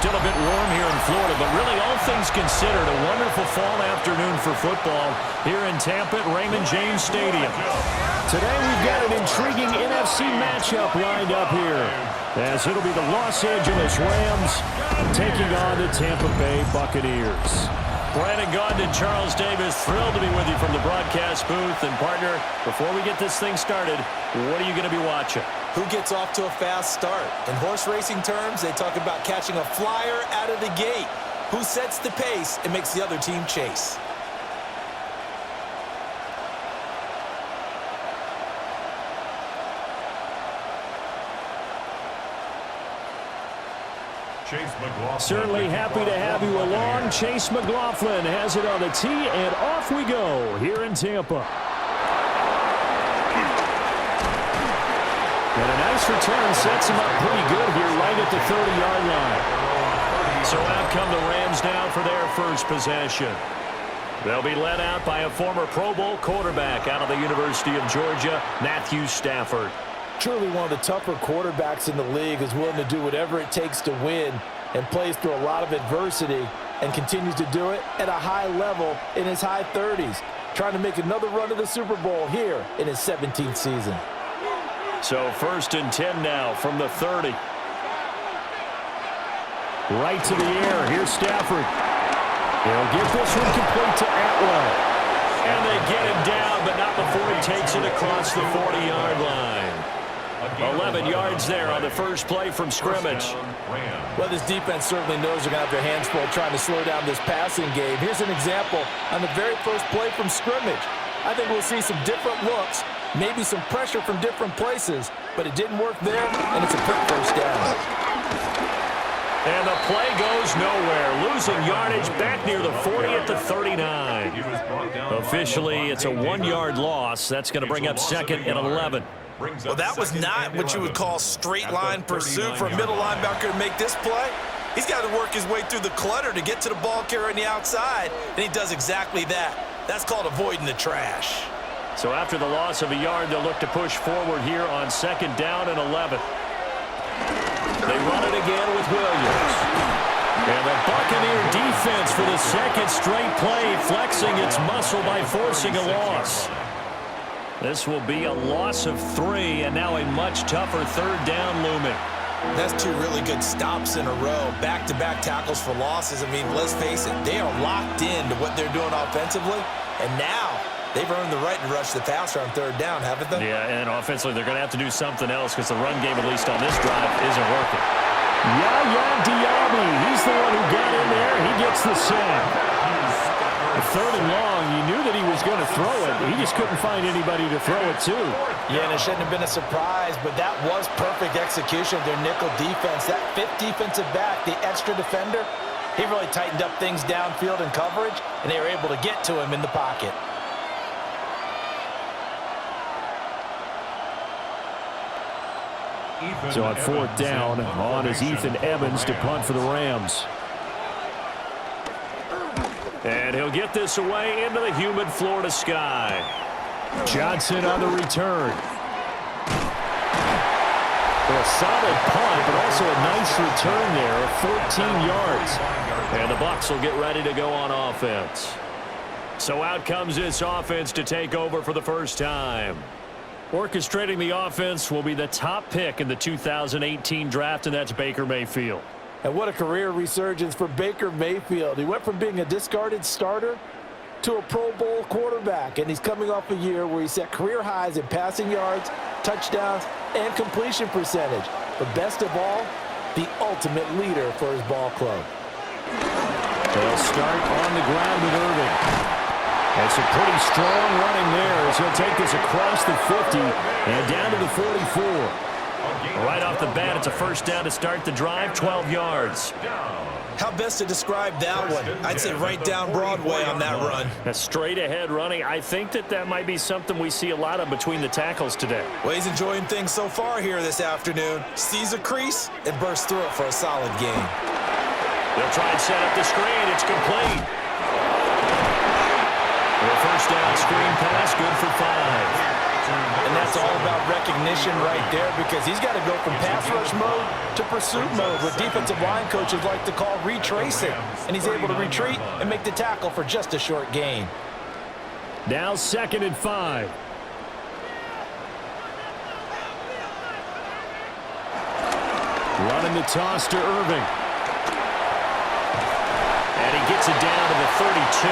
still a bit warm here in Florida, but really all things considered, a wonderful fall afternoon for football here in Tampa at Raymond James Stadium. Today we've got an intriguing NFC matchup lined up here, as it'll be the Los Angeles Rams taking on the Tampa Bay Buccaneers. Brandon Gaudin and Charles Davis, thrilled to be with you from the broadcast booth. And partner, before we get this thing started, what are you going to be watching? Who gets off to a fast start? In horse racing terms, they talk about catching a flyer out of the gate. Who sets the pace and makes the other team chase? Certainly happy to have you along. Chase McLaughlin has it on the tee, and off we go here in Tampa. And a nice return sets him up pretty good here right at the 30-yard line. So out come the Rams now for their first possession. They'll be led out by a former Pro Bowl quarterback out of the University of Georgia, Matthew Stafford. Truly one of the tougher quarterbacks in the league, is willing to do whatever it takes to win and plays through a lot of adversity and continues to do it at a high level in his high 30s, trying to make another run to the Super Bowl here in his 17th season. So 1st and 10 now from the 30. Right to the air. Here's Stafford. He'll get this one complete to Atwell. And they get him down, but not before he takes it across the 40-yard line. 11 yards there on the first play from scrimmage. Well, this defense certainly knows they're going to have their hands full trying to slow down this passing game. Here's an example on the very first play from scrimmage. I think we'll see some different looks, maybe some pressure from different places, but it didn't work there, and it's a quick first down. And the play goes nowhere, losing yardage back near the 40 at the 39. Officially, it's a 1-yard loss. That's going to bring up 2nd and 11. Well, that was not what you would call straight line pursuit for a middle linebacker to make this play. He's got to work his way through the clutter to get to the ball carrier on the outside, and he does exactly that. That's called avoiding the trash. So after the loss of a yard, they'll look to push forward here on 2nd down and 11. They run it again with Williams. And the Buccaneer defense for the 2nd straight play, flexing its muscle by forcing a loss. This will be a loss of 3, and now a much tougher 3rd down looming. That's 2 really good stops in a row. Back-to-back tackles for losses. I mean, let's face it, they are locked into what they're doing offensively, and now they've earned the right to rush the passer on 3rd down, haven't they? Yeah, and offensively, they're going to have to do something else because the run game, at least on this drive, isn't working. Yaya Diaby, he's the one who got in there. He gets the sack. 3rd and long, you knew that he was going to throw it. He just couldn't find anybody to throw it to. Yeah, and it shouldn't have been a surprise, but that was perfect execution of their nickel defense. That 5th defensive back, the extra defender, he really tightened up things downfield in coverage, and they were able to get to him in the pocket. So on 4th down, on is Ethan Evans to punt for the Rams. And he'll get this away into the humid Florida sky. Johnson on the return. Well, a solid punt, but also a nice return there of 14 yards. And the Bucs will get ready to go on offense. So out comes this offense to take over for the first time. Orchestrating the offense will be the top pick in the 2018 draft, and that's Baker Mayfield. And what a career resurgence for Baker Mayfield. He went from being a discarded starter to a Pro Bowl quarterback, and he's coming off a year where he set career highs in passing yards, touchdowns, and completion percentage. But best of all, the ultimate leader for his ball club. They'll start on the ground with Irving. And some pretty strong running there as he'll take this across the 50 and down to the 44. Right off the bat, it's a first down to start the drive, 12 yards. How best to describe that one? I'd say right down Broadway on that run. A straight ahead running. I think that might be something we see a lot of between the tackles today. Well, he's enjoying things so far here this afternoon. Sees a crease and bursts through it for a solid game. They'll try and set up the screen. It's complete. The first down screen pass, good for 5. And that's all about recognition right there, because he's got to go from pass rush mode to pursuit mode, what defensive line coaches like to call retracing. And he's able to retreat and make the tackle for just a short gain. Now 2nd and 5. Running the toss to Irving. And he gets it down to the 32.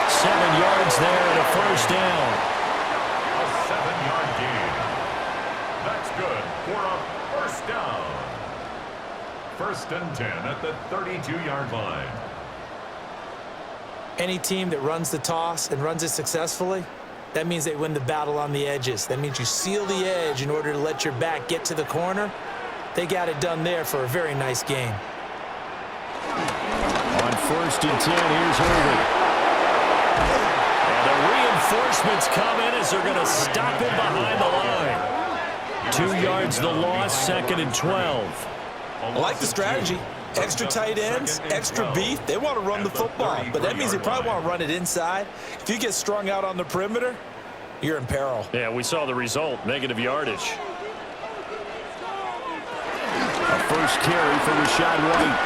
7 yards there and a first down. A 7-yard gain. That's good for a first down. 1st and 10 at the 32-yard line. Any team that runs the toss and runs it successfully, that means they win the battle on the edges. That means you seal the edge in order to let your back get to the corner. They got it done there for a very nice game. On 1st and 10, here's Irving. And the reinforcements come in as they're going to stop him behind the line. 2 yards the loss, 2nd and 12. I like the strategy. Extra tight ends, extra beef. They want to run the football, but that means they probably want to run it inside. If you get strung out on the perimeter, you're in peril. Yeah, we saw the result, negative yardage. A first carry for Rashad White.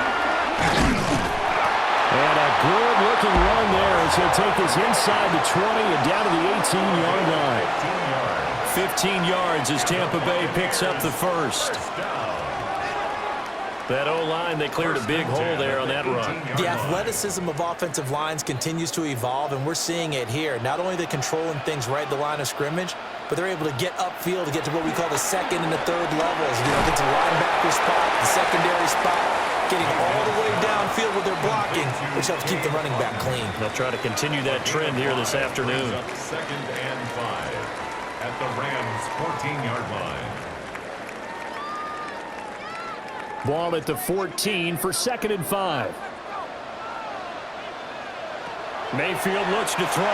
And a good-looking run there as he'll take this inside the 20 and down to the 18-yard line. 15 yards as Tampa Bay picks up the first. That O-line, they cleared a big hole there on that run. The athleticism of offensive lines continues to evolve, and we're seeing it here. Not only are they controlling things right at the line of scrimmage, but they're able to get upfield to get to what we call the 2nd and the 3rd levels. You know, get to the linebacker spot, the secondary spot, getting all the way downfield with their blocking, which helps keep the running back clean. They'll try to continue that trend here this afternoon. 2nd and 5 at the Rams' 14-yard line. Ball at the 14 for 2nd and 5. Mayfield looks to throw.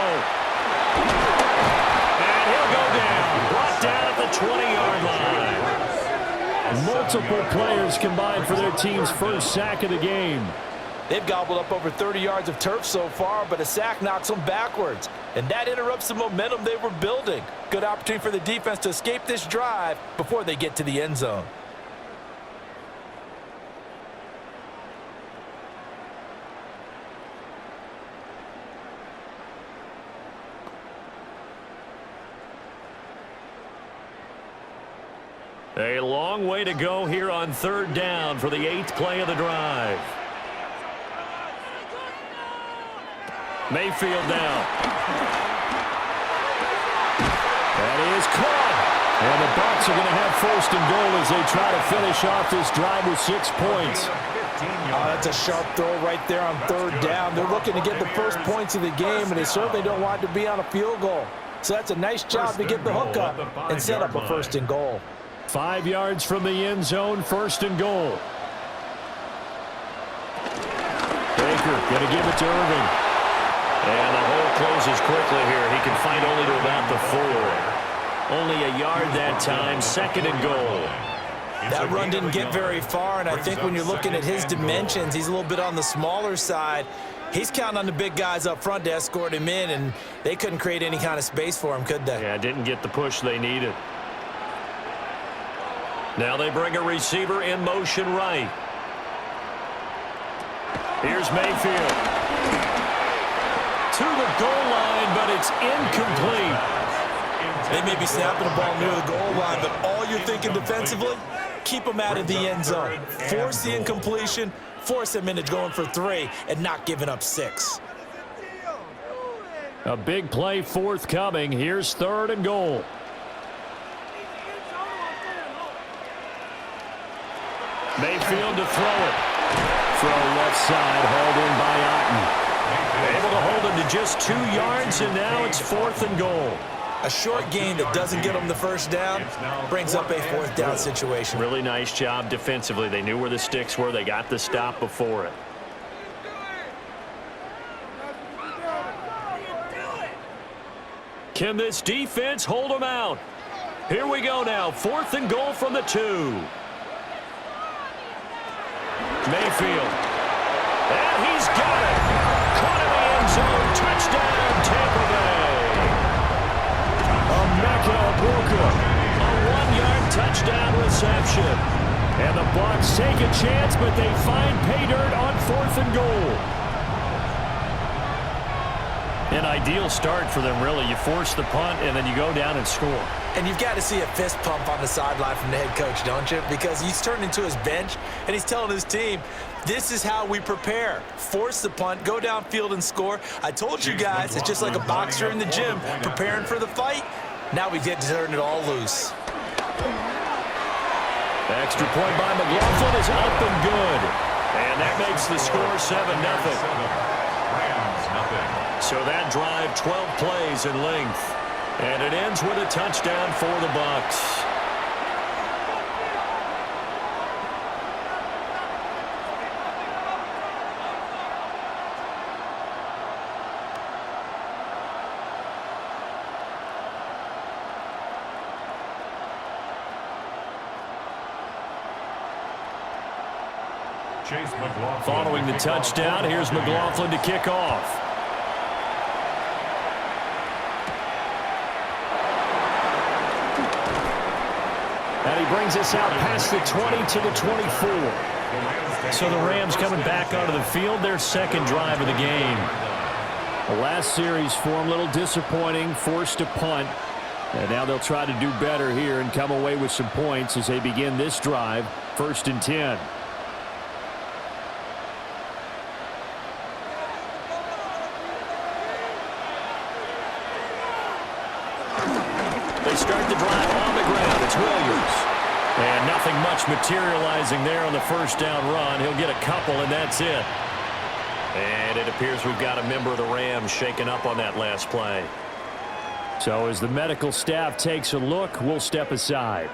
And he'll go down. Brought down at the 20-yard line. Multiple players combined for their team's first sack of the game. They've gobbled up over 30 yards of turf so far, but a sack knocks them backwards. And that interrupts the momentum they were building. Good opportunity for the defense to escape this drive before they get to the end zone. A long way to go here on 3rd down for the 8th play of the drive. Mayfield now. That is caught. And the Bucs are going to have 1st and goal as they try to finish off this drive with 6 points. That's a sharp throw right there on 3rd down. They're looking to get the first points of the game, and they certainly don't want it to be on a field goal. So that's a nice job to get the hook up and set up a 1st and goal. 5 yards from the end zone, 1st and goal. Baker going to give it to Irving. And the hole closes quickly here. He can find only to about the 4. Only a yard that time, 2nd and goal. That run didn't get very far, and I think when you're looking at his dimensions, he's a little bit on the smaller side. He's counting on the big guys up front to escort him in, and they couldn't create any kind of space for him, could they? Yeah, didn't get the push they needed. Now they bring a receiver in motion right. Here's Mayfield. To the goal line, but it's incomplete. They may be snapping the ball near the goal line, but all you're thinking defensively, keep them out of the end zone. Force the incompletion, force them into going for 3, and not giving up 6. A big play forthcoming. Here's 3rd and goal. Mayfield to throw it. Throw left side, hauled in by Otten. Able to hold him to just 2 yards, and now it's 4th and goal. A short gain that doesn't get them the first down brings up a 4th down situation. Really nice job defensively. They knew where the sticks were. They got the stop before it. Can this defense hold them out? Here we go now. 4th and goal from the 2. Mayfield. And he's got it. Caught in the end zone. Touchdown, Tampa Bay. Booker. A 1-yard touchdown reception. And the Bucs take a chance, but they find pay dirt on 4th and goal. An ideal start for them, really. You force the punt, and then you go down and score. And you've got to see a fist pump on the sideline from the head coach, don't you? Because he's turned into his bench, and he's telling his team, this is how we prepare. Force the punt, go downfield and score. I told you guys, it's just like a boxer in the gym preparing for the fight. Now we get to turn it all loose. Extra point by McLaughlin is up and good. And that makes the score 7-0. So that drive, 12 plays in length. And it ends with a touchdown for the Bucs. Following the touchdown, here's McLaughlin to kick off. And he brings us out past the 20 to the 24. So the Rams coming back onto the field, their second drive of the game. The last series for them, a little disappointing, forced a punt. And now they'll try to do better here and come away with some points as they begin this drive, 1st and 10. They start the drive on the ground. It's Williams. And nothing much materializing there on the first down run. He'll get a couple, and that's it. And it appears we've got a member of the Rams shaken up on that last play. So as the medical staff takes a look, we'll step aside.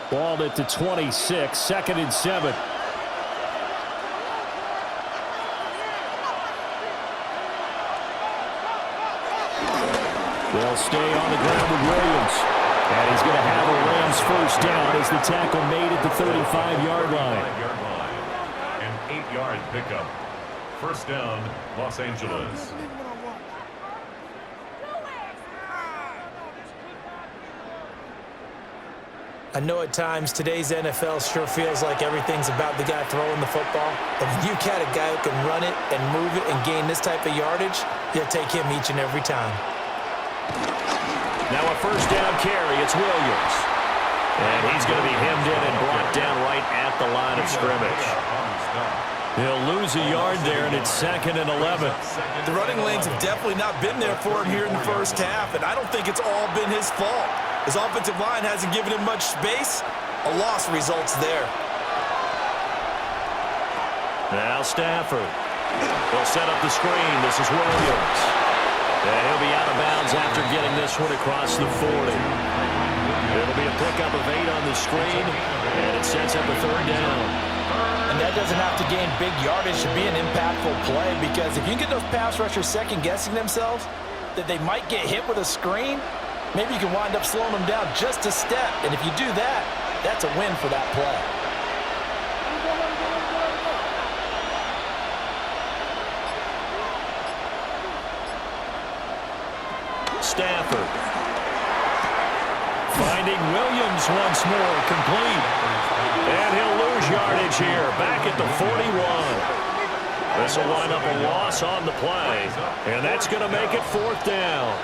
Ball at the 26, 2nd and 7. They'll stay on the ground with Williams. And he's going to have a Rams first down as the tackle made at the 35-yard line. An 8-yard pickup. First down, Los Angeles. I know at times today's NFL sure feels like everything's about the guy throwing the football. But when you've got a guy who can run it and move it and gain this type of yardage, you'll take him each and every time. Now a first down carry. It's Williams. And he's going to be hemmed in and brought down right at the line of scrimmage. He'll lose a yard there, and it's 2nd and 11. The running lanes have definitely not been there for him here in the first half, and I don't think it's all been his fault. His offensive line hasn't given him much space. A loss results there. Now Stafford. He'll set up the screen. This is Williams. And he'll be out of bounds after getting this one across the 40. It'll be a pickup of 8 on the screen, and it sets up a 3rd down. And that doesn't have to gain big yardage to be an impactful play, because if you can get those pass rushers second-guessing themselves that they might get hit with a screen, maybe you can wind up slowing them down just a step. And if you do that, that's a win for that play. Stafford. Finding Williams once more, complete. And he'll lose yardage here, back at the 41. This will wind up a loss on the play. And that's going to make it 4th down.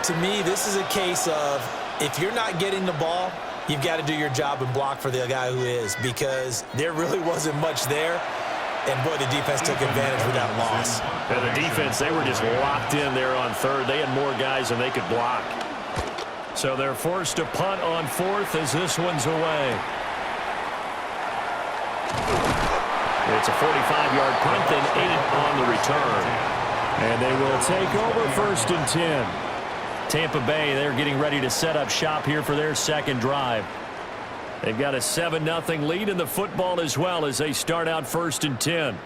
To me, this is a case of if you're not getting the ball, you've got to do your job and block for the guy who is, because there really wasn't much there. And, boy, the defense took advantage with that loss. And the defense, they were just locked in there on 3rd. They had more guys than they could block. So they're forced to punt on 4th as this one's away. It's a 45-yard punt, then 8 on the return. And they will take over 1st and 10. Tampa Bay, they're getting ready to set up shop here for their second drive. They've got a 7-0 lead in the football as well as they start out 1st and 10.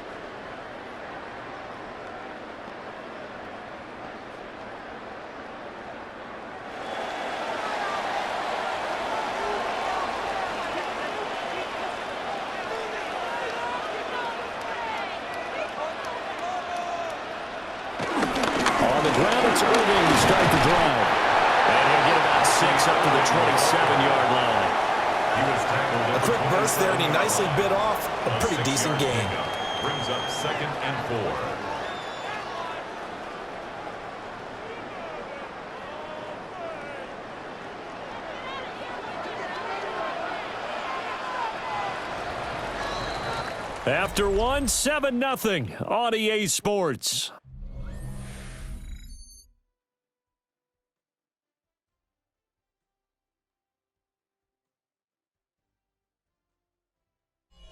ground, it's Irving to start the drive. And he'll get about 6 up to the 27-yard line. A quick burst there, and he nicely bit off a pretty decent gain. Brings up 2nd and 4. After 1, 7-0 on EA Sports.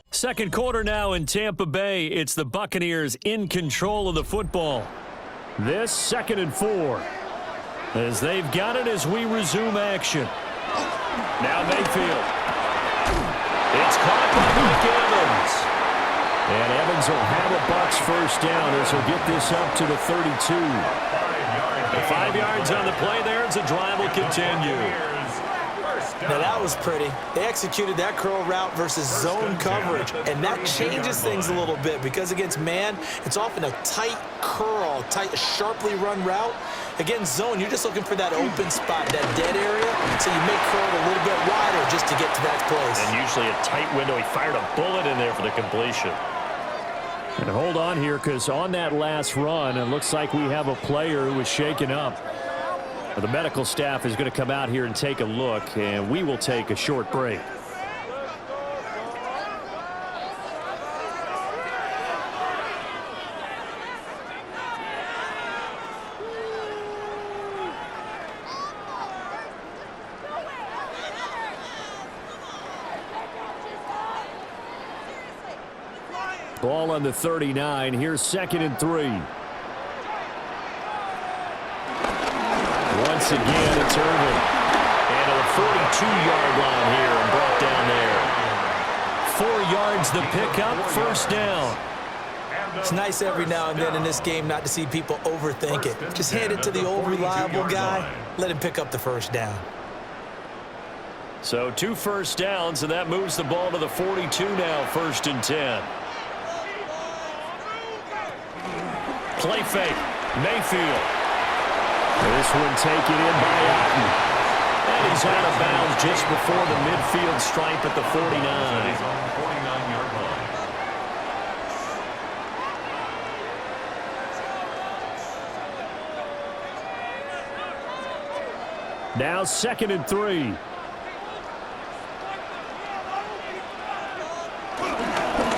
Second quarter now in Tampa Bay. It's the Buccaneers in control of the football. This 2nd and 4. As they've got it as we resume action. Now Mayfield. It's caught by Mike Evans. And Evans will have a Bucs first down as he'll get this up to the 32. 5 yards on the play there as the drive will continue. Now that was pretty. They executed that curl route versus zone coverage, and that changes things a little bit because against man, it's often a tight curl, sharply run route. Against zone, you're just looking for that open spot, that dead area, so you make curl a little bit wider just to get to that place. And usually a tight window. He fired a bullet in there for the completion. And hold on here, because on that last run, it looks like we have a player who was shaken up. The medical staff is going to come out here and take a look, and we will take a short break. Ball on the 39. Here's 2nd and 3. Once again, it's Irving. And to the 42-yard line here and brought down there. 4 yards the pickup, first down. It's nice every now and then in this game not to see people overthink it. Just hand it to the old reliable guy. Let him pick up the first down. So 2 first downs, and that moves the ball to the 42 now, 1st and 10. Play fake. Mayfield. This one taken in by Otten. And he's out of bounds just before the midfield stripe at the 49. He's on the 49-yard line. Now 2nd and 3.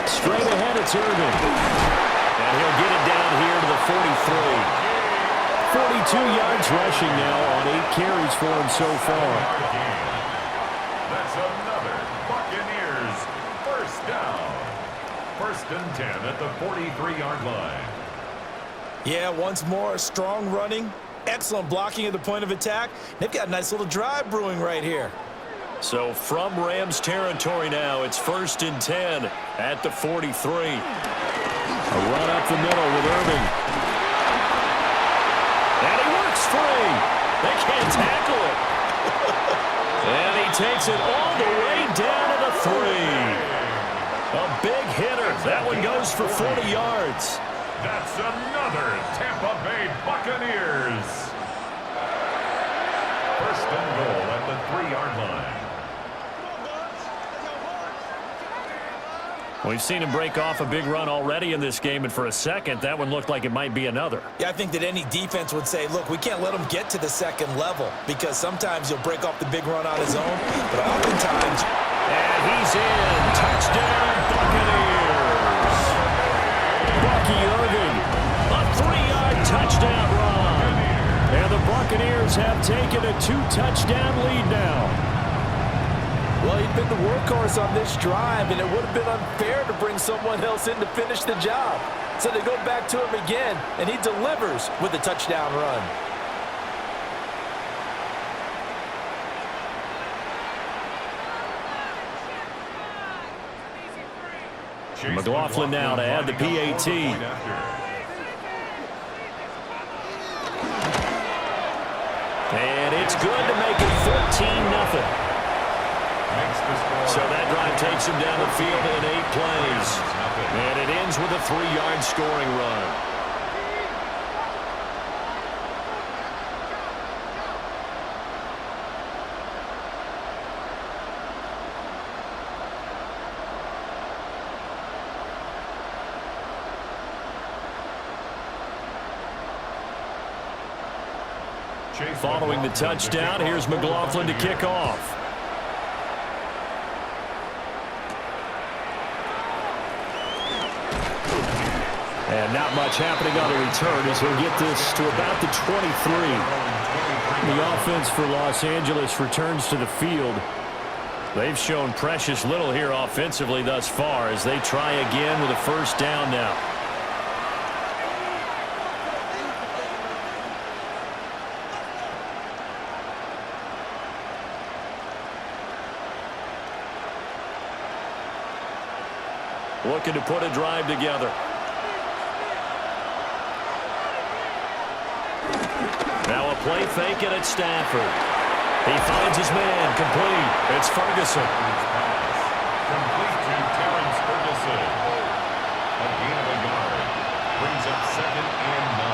Straight ahead, it's Irving. And he'll get it down here to the 43. 42 yards rushing now on 8 carries for him so far. That's another Buccaneers first down. 1st and 10 at the 43-yard line. Yeah, once more, strong running, excellent blocking at the point of attack. They've got a nice little drive brewing right here. So from Rams territory now, it's 1st and 10 at the 43. A run up the middle with Irving. And he works free. They can't tackle it. And he takes it all the way down to the 3. A big hitter. That one goes for 40 yards. That's another Tampa Bay Buccaneers. 1st and goal at the 3-yard line. We've seen him break off a big run already in this game, and for a second, that one looked like it might be another. Yeah, I think that any defense would say, look, we can't let him get to the 2nd level because sometimes he'll break off the big run on his own, but oftentimes... And he's in. Touchdown, Buccaneers. Bucky Irving, a 3-yard touchdown run. And the Buccaneers have taken a 2-touchdown lead now. Well, he'd been the workhorse on this drive, and it would have been unfair to bring someone else in to finish the job. So they go back to him again, and he delivers with a touchdown run. McLaughlin now to add the PAT. And it's good to make it 14-0. So that drive takes him down the field in 8 plays. And it ends with a 3-yard scoring run. Following the touchdown, here's McLaughlin to kick off. And not much happening on the return as he'll get this to about the 23. The offense for Los Angeles returns to the field. They've shown precious little here offensively thus far as they try again with a first down now. Looking to put a drive together. Now a play fake and it's Stafford. He finds his man, complete. It's Ferguson. Complete to Terrence Ferguson. A gain of a yard. Brings up 2nd and 9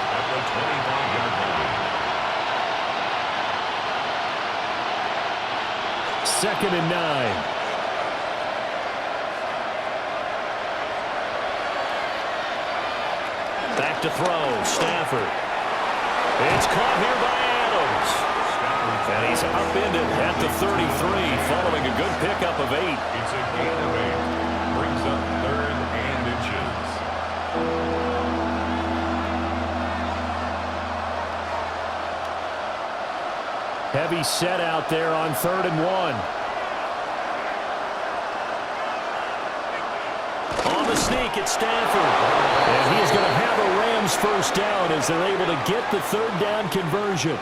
at the 25-yard line. 2nd and 9. Back to throw, Stafford. It's caught here by Adams. And he's upended at the 33 following a good pickup of 8. It's a gain of 8. Brings up 3rd and inches. Heavy set out there on 3rd and 1. On the sneak, it's Stafford. And he is going to have a Rams first down as they're able to get the 3rd down conversion.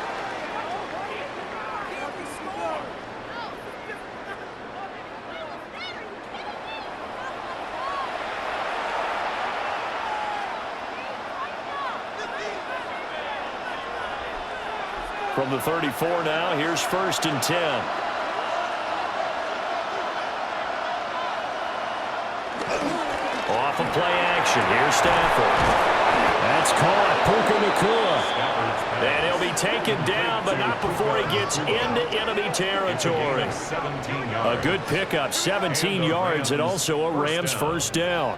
From the 34 now, here's 1st and 10. Off of play action. Here's Stafford. That's caught. Puka Nacua. And he'll be taken down, but not before he gets into enemy territory. A good pickup, 17 yards, and also a Rams first down.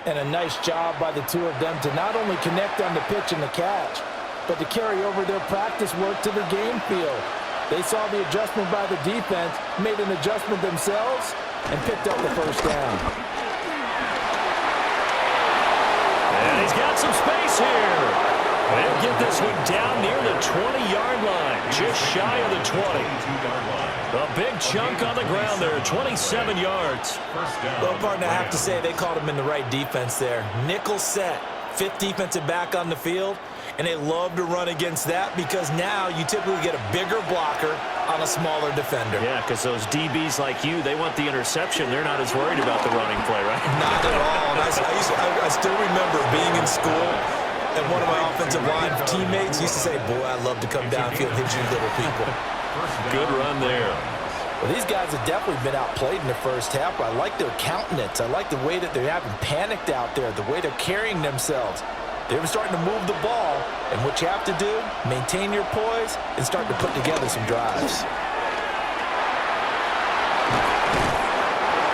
And a nice job by the two of them to not only connect on the pitch and the catch, but to carry over their practice work to the game field. They saw the adjustment by the defense, made an adjustment themselves, and picked up the first down. And he's got some space here. They'll get this one down near the 20-yard line, just shy of the 20. A big chunk on the ground there, 27 yards. Well, partner, I have to say they called him in the right defense there. Nickel set, 5th defensive back on the field, and they love to run against that because now you typically get a bigger blocker on a smaller defender. Yeah, because those DBs like you, they want the interception. They're not as worried about the running play, right? Not at all. And I still remember being in school, and one of my offensive line teammates used to say, boy, I'd love to come downfield and hit you little people. Good run there. Well, these guys have definitely been outplayed in the first half. I like their countenance. I like the way that they haven't panicked out there, the way they're carrying themselves. They're starting to move the ball, and what you have to do, maintain your poise and start to put together some drives.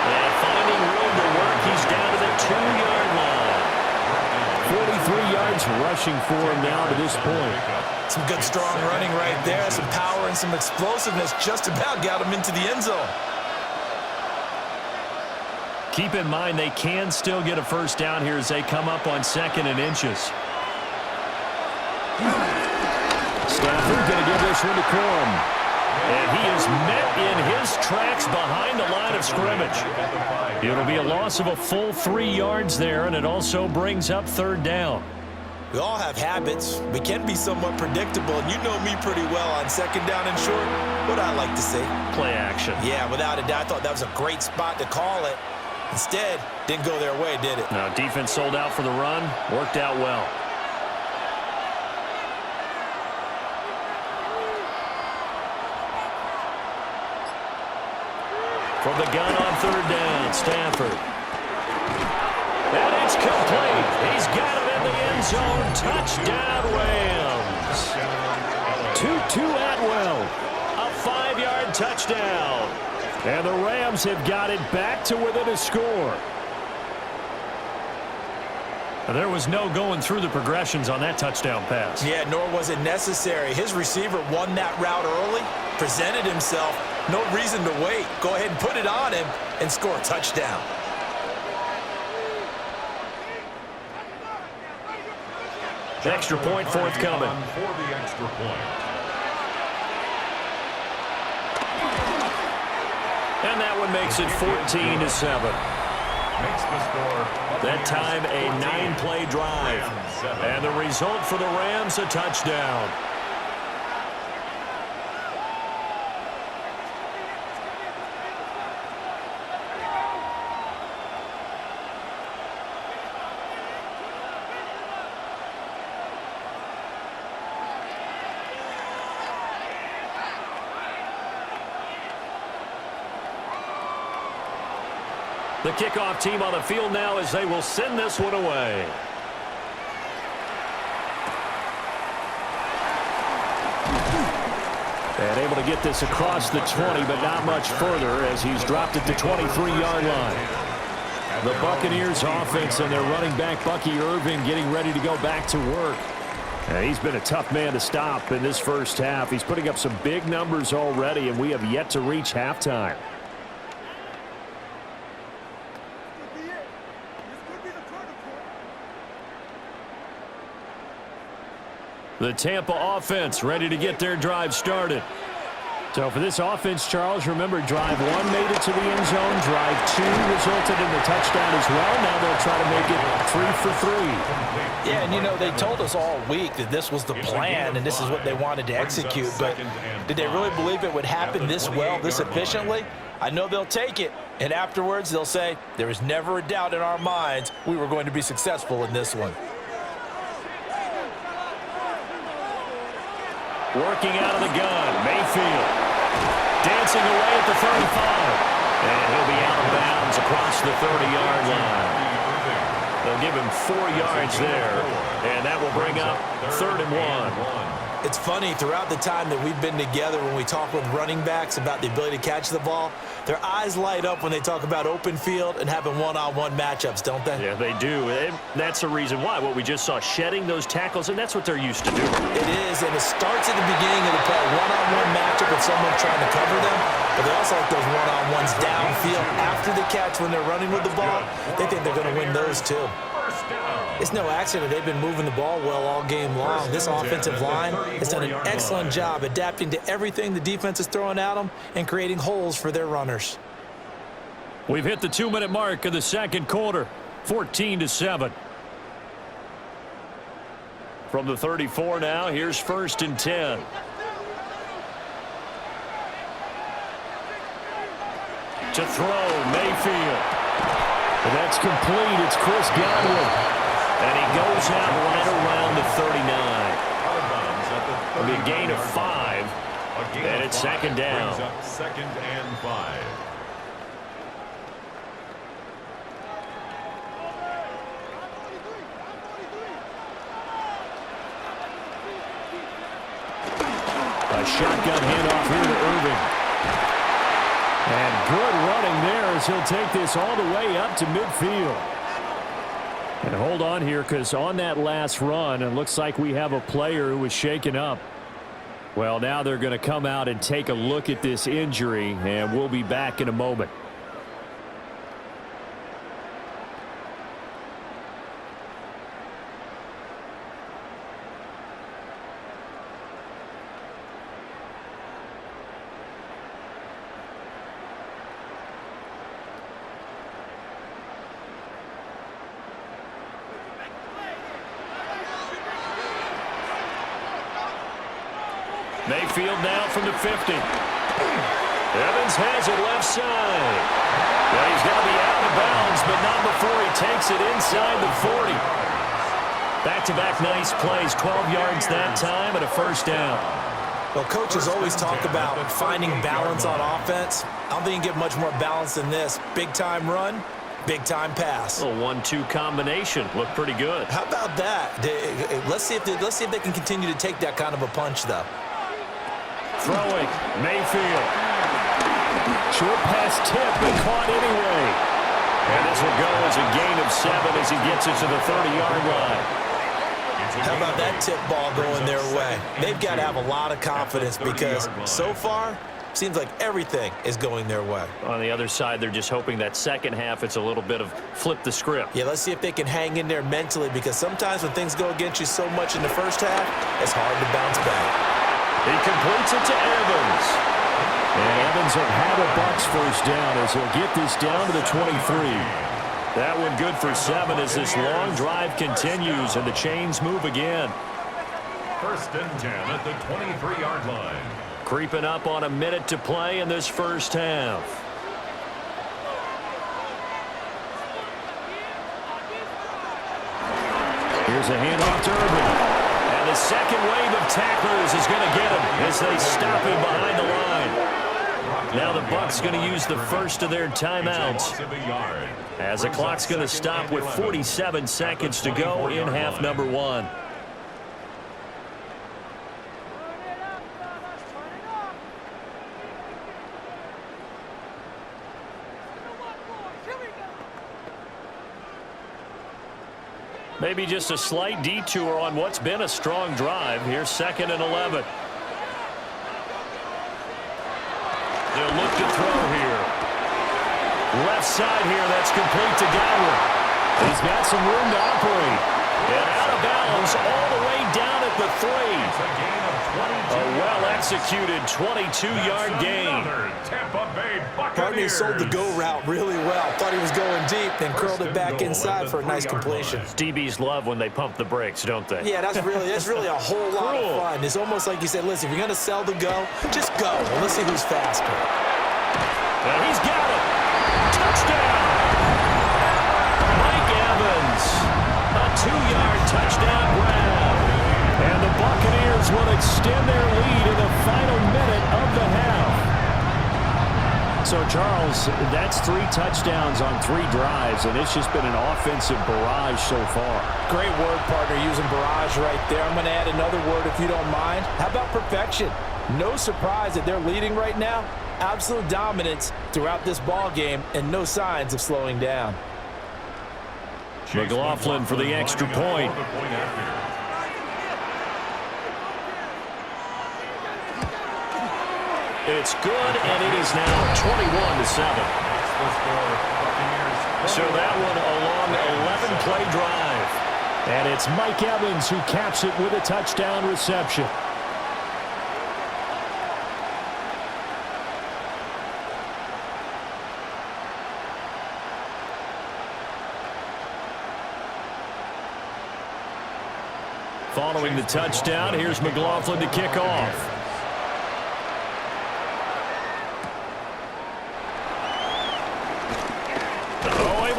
And finding room to work, he's down to the 2-yard line. 43 yards rushing for him now to this point. Some good, strong running right there. Some power and some explosiveness just about got him into the end zone. Keep in mind they can still get a first down here as they come up on 2nd and inches. Stafford going to give this one to Corum. And he is met in his tracks behind the line of scrimmage. It'll be a loss of a full 3 yards there, and it also brings up 3rd down. We all have habits. We can be somewhat predictable, and you know me pretty well on 2nd down and short. What I like to say? Play action. Yeah, without a doubt. I thought that was a great spot to call it. Instead, didn't go their way, did it? No, defense sold out for the run. Worked out well. From the gun on 3rd down, Stafford. And it's complete. He's got it in the end zone. Touchdown, Rams. 2-2 Atwell. A 5-yard touchdown. And the Rams have got it back to within a score. There was no going through the progressions on that touchdown pass. Yeah, nor was it necessary. His receiver won that route early, presented himself. No reason to wait. Go ahead and put it on him and score a touchdown. Extra point forthcoming. For the extra point. And that one makes it 14-7. Makes the score. That time a 9-play drive. And the result for the Rams, a touchdown. The kickoff team on the field now as they will send this one away. And able to get this across the 20, but not much further as he's dropped it to 23-yard line. The Buccaneers offense and their running back Bucky Irving getting ready to go back to work. And he's been a tough man to stop in this first half. He's putting up some big numbers already, and we have yet to reach halftime. The Tampa offense ready to get their drive started. So for this offense, Charles, remember drive 1 made it to the end zone. Drive 2 resulted in the touchdown as well. Now they'll try to make it 3 for 3. Yeah, and you know, they told us all week that this was the plan and this is what they wanted to execute. But did they really believe it would happen this well, this efficiently? I know they'll take it. And afterwards, they'll say, there was never a doubt in our minds we were going to be successful in this one. Working out of the gun, Mayfield. Dancing away at the 35. And he'll be out of bounds across the 30-yard line. They'll give him 4 yards there. And that will bring up 3rd and 1. It's funny, throughout the time that we've been together when we talk with running backs about the ability to catch the ball, their eyes light up when they talk about open field and having one-on-one matchups, don't they? Yeah, they do. And that's the reason why. What we just saw, shedding those tackles, and that's what they're used to doing. It is, and it starts at the beginning of the play. One-on-one matchup with someone trying to cover them, but they also like those one-on-ones downfield after the catch when they're running with the ball. They think they're going to win those too. It's no accident they've been moving the ball well all game long. This offensive line has done an excellent job adapting to everything the defense is throwing at them and creating holes for their runners. We've hit the 2-minute mark of the second quarter, 14-7. From the 34 now, here's 1st and 10. To throw, Mayfield. And that's complete. It's Chris Godwin. And he goes out right around the 39. It'll be a gain of 5. And it's 2nd down. 2nd and 5. A shotgun handoff here to Irving. And good running there as he'll take this all the way up to midfield. And hold on here, because on that last run, it looks like we have a player who was shaken up. Well, now they're going to come out and take a look at this injury, and we'll be back in a moment. Mayfield now from the 50. Evans has it left side. Well, he's got to be out of bounds, but not before he takes it inside the 40. Back-to-back nice plays, 12 yards that time and a 1st down. Well, coaches always talk about finding balance on offense. I don't think you can get much more balance than this. Big-time run, big-time pass. A 1-2 combination. Looked pretty good. How about that? Let's see if they can continue to take that kind of a punch, though. Throwing, Mayfield. Short pass tip, but caught anyway. And this will go as a gain of 7 as he gets it to the 30-yard line. How about that tip ball going their way? They've got to have a lot of confidence because so far, seems like everything is going their way. On the other side, they're just hoping that second half it's a little bit of flip the script. Yeah, let's see if they can hang in there mentally because sometimes when things go against you so much in the first half, it's hard to bounce back. He completes it to Evans. And Evans will have a Bucs first down as he'll get this down to the 23. That one good for 7 as this long drive continues and the chains move again. 1st and 10 at the 23-yard line. Creeping up on a minute to play in this first half. Here's a handoff to Urban. And the second wave of tacklers is going to get him as they stop him behind the line. Now the Bucs going to use the first of their timeouts as the clock's going to stop with 47 seconds to go in half number 1. Maybe just a slight detour on what's been a strong drive. Here's 2nd and 11. They'll look to throw here. Left side here, that's complete to Godwin. He's got some room to operate. And out of bounds all the way down at the 3. A well-executed 22-yard gain. Partner sold the go route really well. Thought he was going deep, then curled it back inside for a nice completion. DBs love when they pump the brakes, don't they? Yeah, that's really a whole lot of fun. It's almost like you said, listen, if you're going to sell the go, just go. And let's see who's faster. And he's got it. Touchdown. Mike Evans. A 2-yard touchdown grab. And the Buccaneers will extend their lead in the final minute of the half. So, Charles, that's 3 touchdowns on 3 drives, and it's just been an offensive barrage so far. Great word, partner, using barrage right there. I'm going to add another word if you don't mind. How about perfection? No surprise that they're leading right now. Absolute dominance throughout this ball game and no signs of slowing down. McLaughlin for the extra point. It's good, and it is now 21-7. So that one a long 11-play drive. And it's Mike Evans who caps it with a touchdown reception. Following the touchdown, here's McLaughlin to kick off.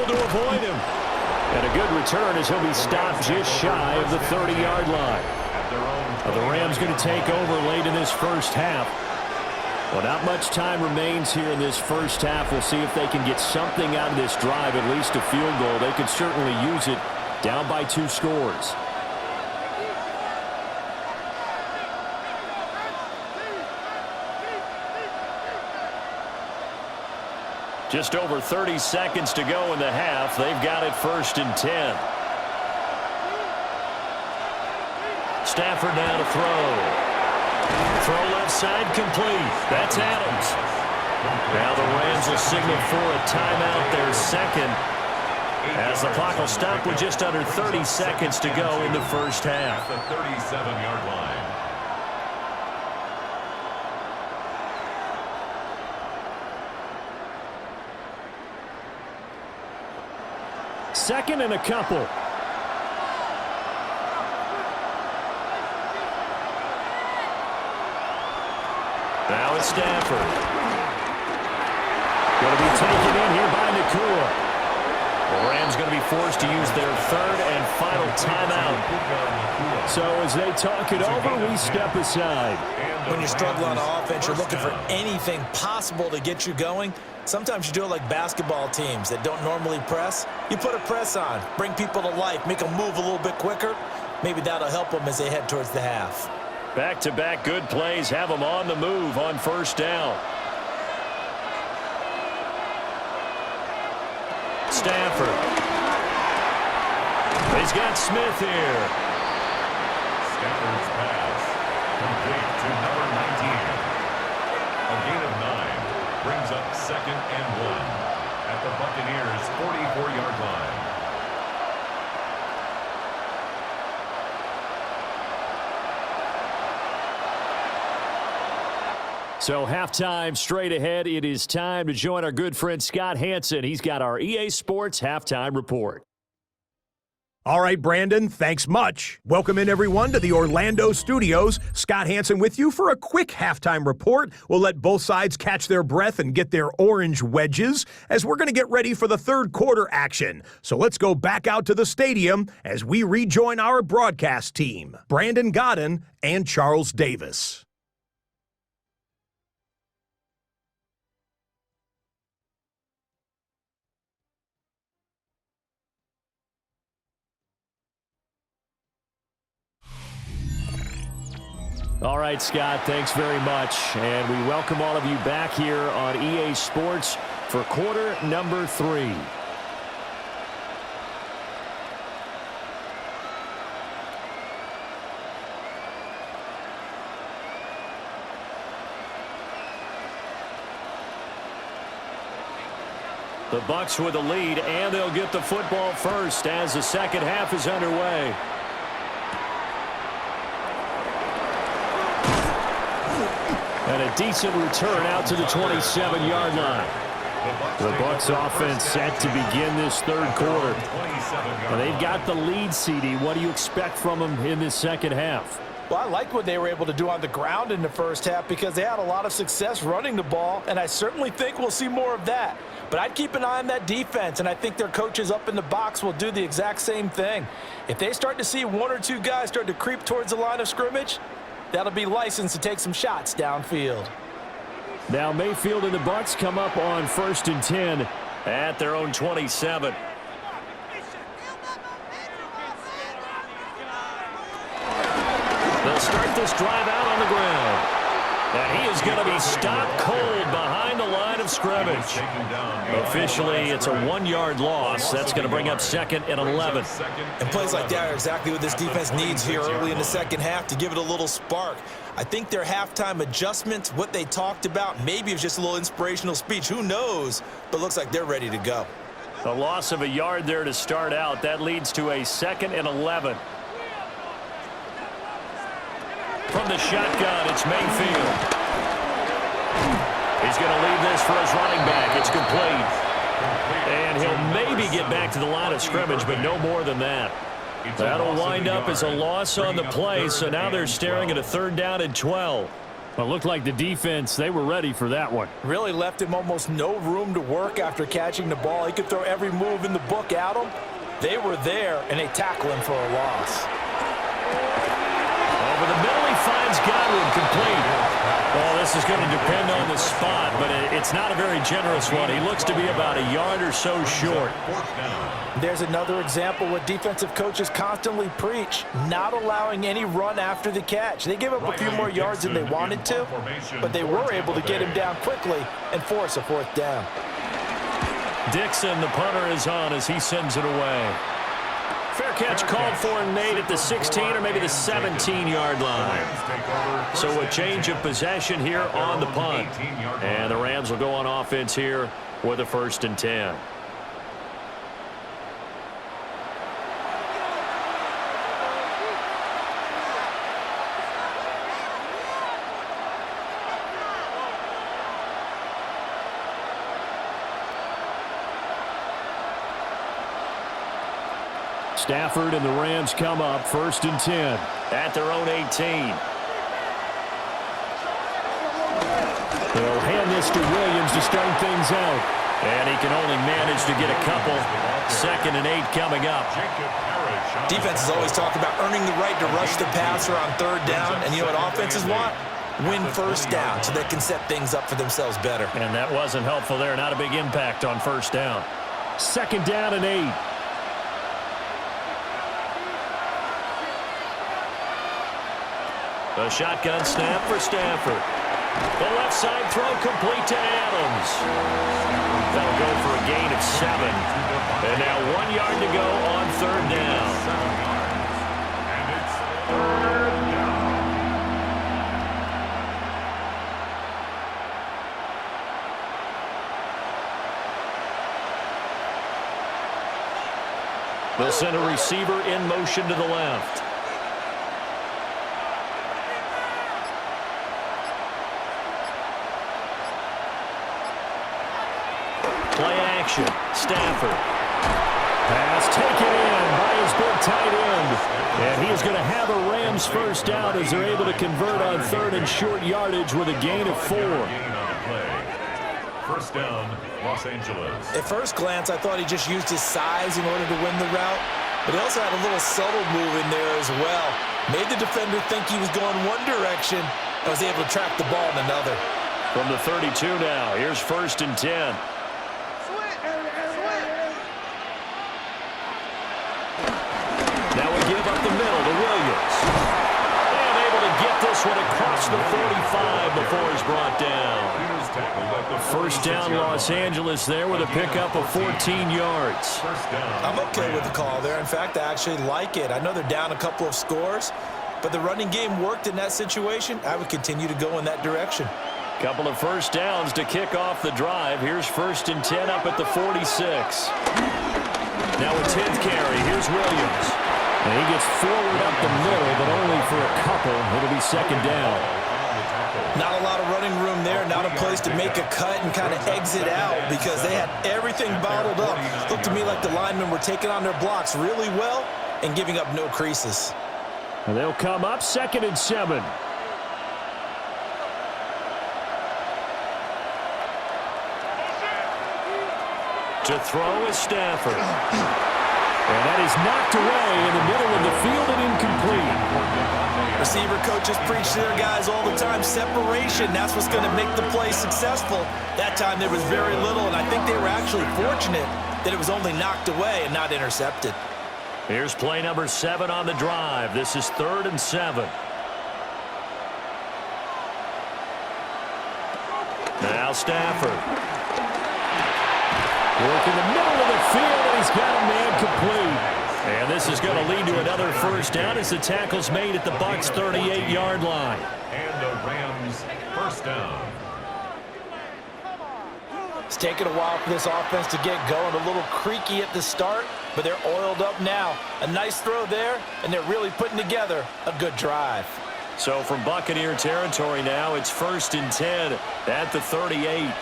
To avoid him. And a good return as he'll be stopped just shy of the 30-yard line. The Rams going to take over late in this first half. Well, not much time remains here in this first half. We'll see if they can get something out of this drive, at least a field goal. They could certainly use it down by 2 scores. Just over 30 seconds to go in the half. They've got it 1st and 10. Stafford now to throw. Throw left side complete. That's Adams. Now the Rams will signal for a timeout, their 2nd. As the clock will stop with just under 30 seconds to go in the first half. The 37-yard line. 2nd and a couple. Now it's Stafford. Going to be taken in here by Nakua. The Rams going to be forced to use their 3rd and final timeout. So as they talk it over, we step aside. When you're struggling on offense, you're looking for anything possible to get you going. Sometimes you do it like basketball teams that don't normally press. You put a press on, bring people to life, make them move a little bit quicker. Maybe that'll help them as they head towards the half. Back-to-back good plays have them on the move on 1st down. Stafford. He's got Smith here. Stafford's pass complete to number 19. A gain of 9 brings up 2nd and 1 at the Buccaneers' 44-yard line. So halftime straight ahead. It is time to join our good friend Scott Hanson. He's got our EA Sports halftime report. All right, Brandon, thanks much. Welcome in, everyone, to the Orlando studios. Scott Hanson with you for a quick halftime report. We'll let both sides catch their breath and get their orange wedges as we're going to get ready for the third quarter action. So let's go back out to the stadium as we rejoin our broadcast team, Brandon Godden and Charles Davis. All right, Scott, thanks very much. And we welcome all of you back here on EA Sports for quarter number 3. The Bucs with the lead, and they'll get the football first as the second half is underway. And a decent return out to the 27-yard line. The Bucs offense set to begin this third quarter. And they've got the lead, CD. What do you expect from them in this second half? Well, I like what they were able to do on the ground in the first half because they had a lot of success running the ball, and I certainly think we'll see more of that. But I'd keep an eye on that defense, and I think their coaches up in the box will do the exact same thing. If they start to see 1 or 2 guys start to creep towards the line of scrimmage, that'll be licensed to take some shots downfield. Now Mayfield and the Bucs come up on 1st and 10 at their own 27. They'll start this drive out on the ground. And he is going to be stopped cold behind the line of scrimmage. Officially, it's a 1-yard loss. That's going to bring up 2nd and 11. And plays like that are exactly what this defense needs here early in the second half to give it a little spark. I think their halftime adjustment, what they talked about, maybe it was just a little inspirational speech. Who knows? But looks like they're ready to go. A loss of a yard there to start out. That leads to a 2nd and 11. From the shotgun, it's Mayfield. He's going to leave this for his running back. It's complete. And he'll maybe get back to the line of scrimmage, but no more than that. That'll wind up as a loss on the play, so now they're staring at a 3rd down and 12. Well, it looked like the defense, they were ready for that one. Really left him almost no room to work after catching the ball. He could throw every move in the book at him. They were there, and they tackle him for a loss. Over the middle, he finds Godwin complete. Well, this is going to depend on the spot, but it's not a very generous one. He looks to be about a yard or so short. There's another example what defensive coaches constantly preach, not allowing any run after the catch. They gave up a few more yards than they wanted to, but they were able to get him down quickly and force a 4th down. Dixon, the punter, is on as he sends it away. Fair catch called for Nate at the 16 or maybe the 17-yard line. So a change of possession here on the punt. And the Rams will go on offense here with a 1st and 10. Stafford and the Rams come up 1st and 10 at their own 18. They'll hand this to Williams to start things out. And he can only manage to get a couple. 2nd and 8 coming up. Defenses always talk about earning the right to rush the passer on 3rd down. And you know what offenses want? Win 1st down so they can set things up for themselves better. And that wasn't helpful there. Not a big impact on 1st down. 2nd down and 8. A shotgun snap for Stafford. The left side throw complete to Adams. That'll go for a gain of 7. And now 1 yard to go on 3rd down. And it's 3rd down. They'll send a receiver in motion to the left. Play action. Stafford. Pass taken in by his big tight end. And he is going to have a Rams first down as they're able to convert on 3rd and short yardage with a gain of 4. First down, Los Angeles. At first glance, I thought he just used his size in order to win the route, but he also had a little subtle move in there as well. Made the defender think he was going one direction and was able to track the ball in another. From the 32 now, here's 1st and 10. Now we give up the middle to Williams. And able to get this one across the 45 before he's brought down. First down, Los Angeles there with a pickup of 14 yards. I'm okay with the call there. In fact, I actually like it. I know they're down a couple of scores, but the running game worked in that situation. I would continue to go in that direction. Couple of first downs to kick off the drive. Here's 1st and 10 up at the 46. Now a 10th carry. Here's Williams. And he gets forward up the middle, but only for a couple. It'll be 2nd down. Not a lot of running room there, not a place to make a cut and kind of exit out because they had everything bottled up. Looked to me like the linemen were taking on their blocks really well and giving up no creases. And they'll come up 2nd and 7. To throw is Stafford. And that is knocked away in the middle of the field and incomplete. Receiver coaches preach to their guys all the time, separation, that's what's going to make the play successful. That time there was very little, and I think they were actually fortunate that it was only knocked away and not intercepted. Here's play number 7 on the drive. This is 3rd and 7. Now Stafford. Work in the middle of the field, and he's got a man complete. And this is going to lead to another first down as the tackle's made at the Bucs' 38-yard line. And the Rams first down. It's taken a while for this offense to get going. A little creaky at the start, but they're oiled up now. A nice throw there, and they're really putting together a good drive. So from Buccaneer territory now, it's 1st and 10 at the 38.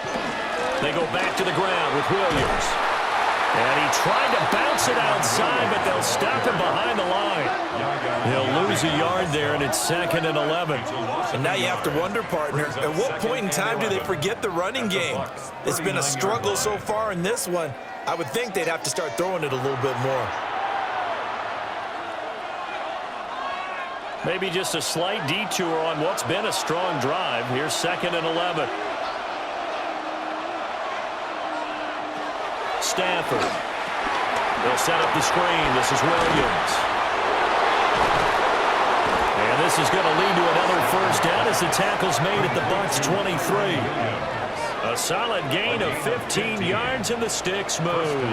They go back to the ground with Williams. And he tried to bounce it outside, but they'll stop him behind the line. He'll lose a yard there, and it's 2nd and 11. And now you have to wonder, partner, at what point in time do they forget the running game? It's been a struggle so far in this one. I would think they'd have to start throwing it a little bit more. Maybe just a slight detour on what's been a strong drive. Here's 2nd and 11. Stafford. They'll set up the screen. This is Williams. And this is going to lead to another first down as the tackle's made at the Bucs' 23. A solid gain of 15 yards and the sticks move.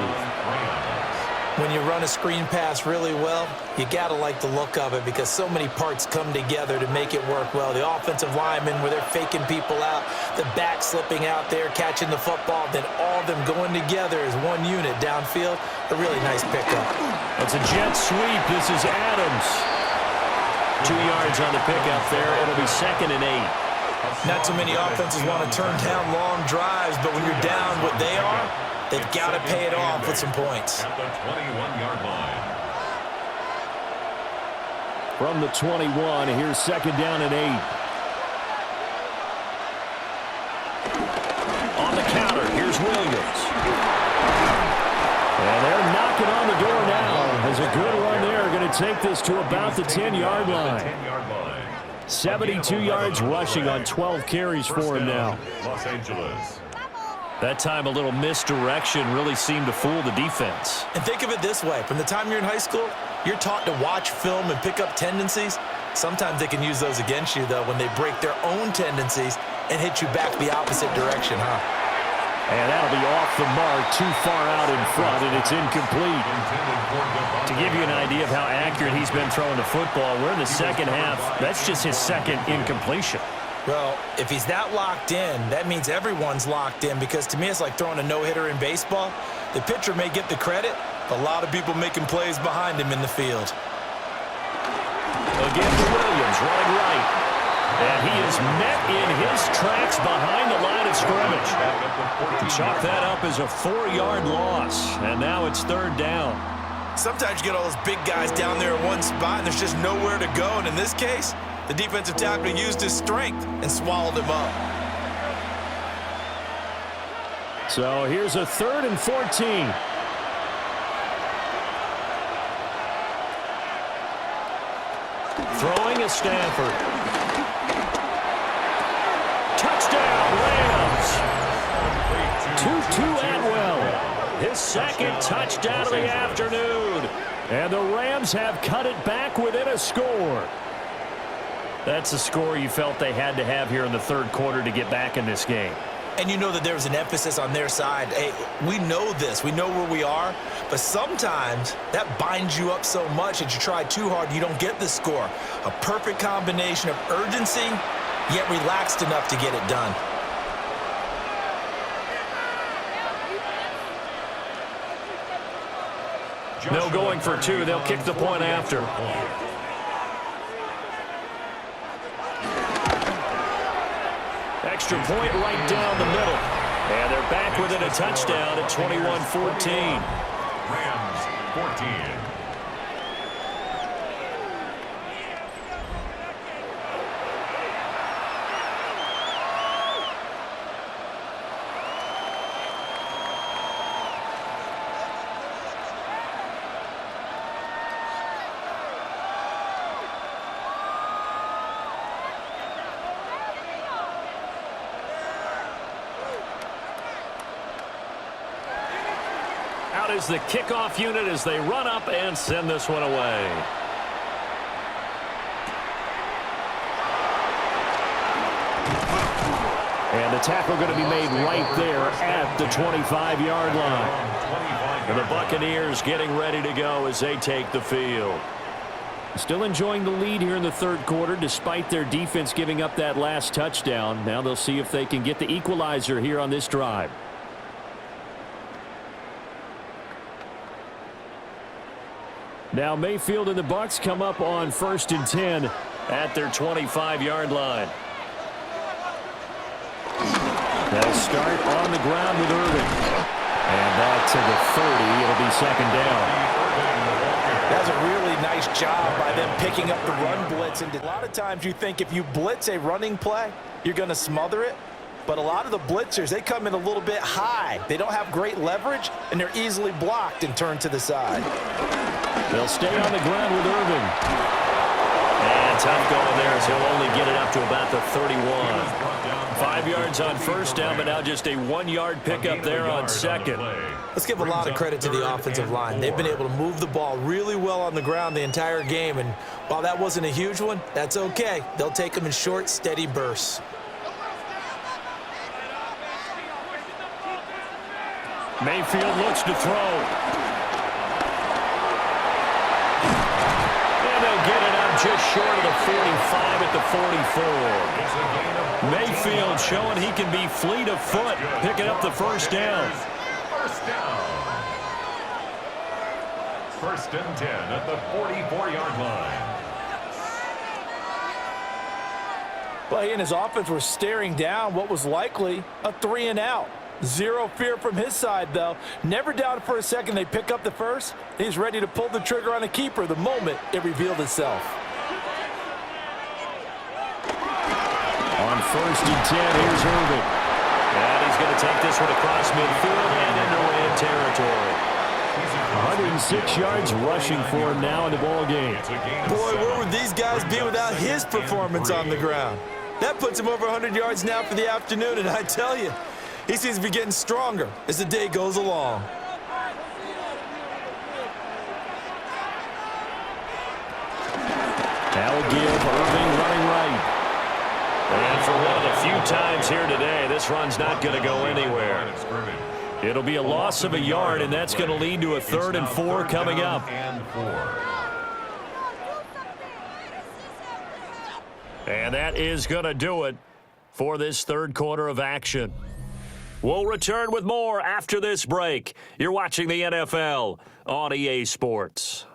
When you run a screen pass really well, you got to like the look of it because so many parts come together to make it work well. The offensive linemen, where they're faking people out, the back slipping out there, catching the football, then all of them going together as one unit downfield. A really nice pickup. It's a jet sweep. This is Adams. 2 yards on the pickup there. It'll be 2nd and 8. Not too many offenses want to turn down long drives, but when you're down what they are, they've got to pay it off with some points. At the 21-yard line. From the 21, here's 2nd down and 8. On the counter, here's Williams. And they're knocking on the door now. There's a good run there. Going to take this to about the 10-yard line. 72 yards rushing on 12 carries for him now. Los Angeles. That time a little misdirection really seemed to fool the defense. And think of it this way. From the time you're in high school, you're taught to watch film and pick up tendencies. Sometimes they can use those against you, though, when they break their own tendencies and hit you back the opposite direction, huh? And that'll be off the mark, too far out in front, and it's incomplete. To give you an idea of how accurate he's been throwing the football, we're in the second half. That's just his second incompletion. Well, if he's that locked in, that means everyone's locked in, because to me it's like throwing a no-hitter in baseball. The pitcher may get the credit, but a lot of people making plays behind him in the field. Again to Williams, running right. And he is met in his tracks behind the line of scrimmage. Chalk that up as a 4-yard loss, and now it's third down. Sometimes you get all those big guys down there in one spot, and there's just nowhere to go. And in this case, the defensive tackle used his strength and swallowed him up. So here's a 3rd and 14. Throwing is Stanford. Touchdown, Rams. Tutu Atwell, his second touchdown of the afternoon. And the Rams have cut it back within a score. That's a score you felt they had to have here in the third quarter to get back in this game. And you know that there was an emphasis on their side. Hey, we know this. We know where we are. But sometimes that binds you up so much that you try too hard, you don't get the score. A perfect combination of urgency, yet relaxed enough to get it done. No going for 2. They'll kick the point after. Extra point right down the middle. And they're back within a touchdown at 21-14. Rams 14. Out is the kickoff unit as they run up and send this one away. And the tackle going to be made right there at the 25-yard line. And the Buccaneers getting ready to go as they take the field. Still enjoying the lead here in the third quarter despite their defense giving up that last touchdown. Now they'll see if they can get the equalizer here on this drive. Now Mayfield and the Bucs come up on 1st and 10 at their 25-yard line. They'll start on the ground with Irving. And back to the 30. It'll be second down. That's a really nice job by them picking up the run blitz. And a lot of times you think if you blitz a running play, you're going to smother it. But a lot of the blitzers, they come in a little bit high. They don't have great leverage, and they're easily blocked and turned to the side. They'll stay on the ground with Irving. And tough going there as he'll only get it up to about the 31. 5 yards on first down, but now just a 1-yard pickup there on second. Let's give a lot of credit to the offensive line. They've been able to move the ball really well on the ground the entire game. And while that wasn't a huge one, that's okay. They'll take them in short, steady bursts. Mayfield looks to throw. And they'll get it up just short of the 45 at the 44. Mayfield showing he can be fleet of foot, picking up the first down. First down. 1st and 10 at the 44-yard line. Well, he and his offense were staring down what was likely a 3-and-out. Zero fear from his side, though. Never doubted for a second they pick up the first. He's ready to pull the trigger on a keeper the moment it revealed itself. On 1st and 10, here's Irving. And he's going to take this one across midfield and into Ram territory. 106 yards rushing for him now in the ball game. Boy, where would these guys be without his performance on the ground? That puts him over 100 yards now for the afternoon, and I tell you, he seems to be getting stronger as the day goes along. That'll give Irving running right. And for one of the few times this run's not going to go anywhere. It'll be a loss of a yard, and that's going to lead to a 3rd and 4 coming up. And that is going to do it for this third quarter of action. We'll return with more after this break. You're watching the NFL on EA Sports.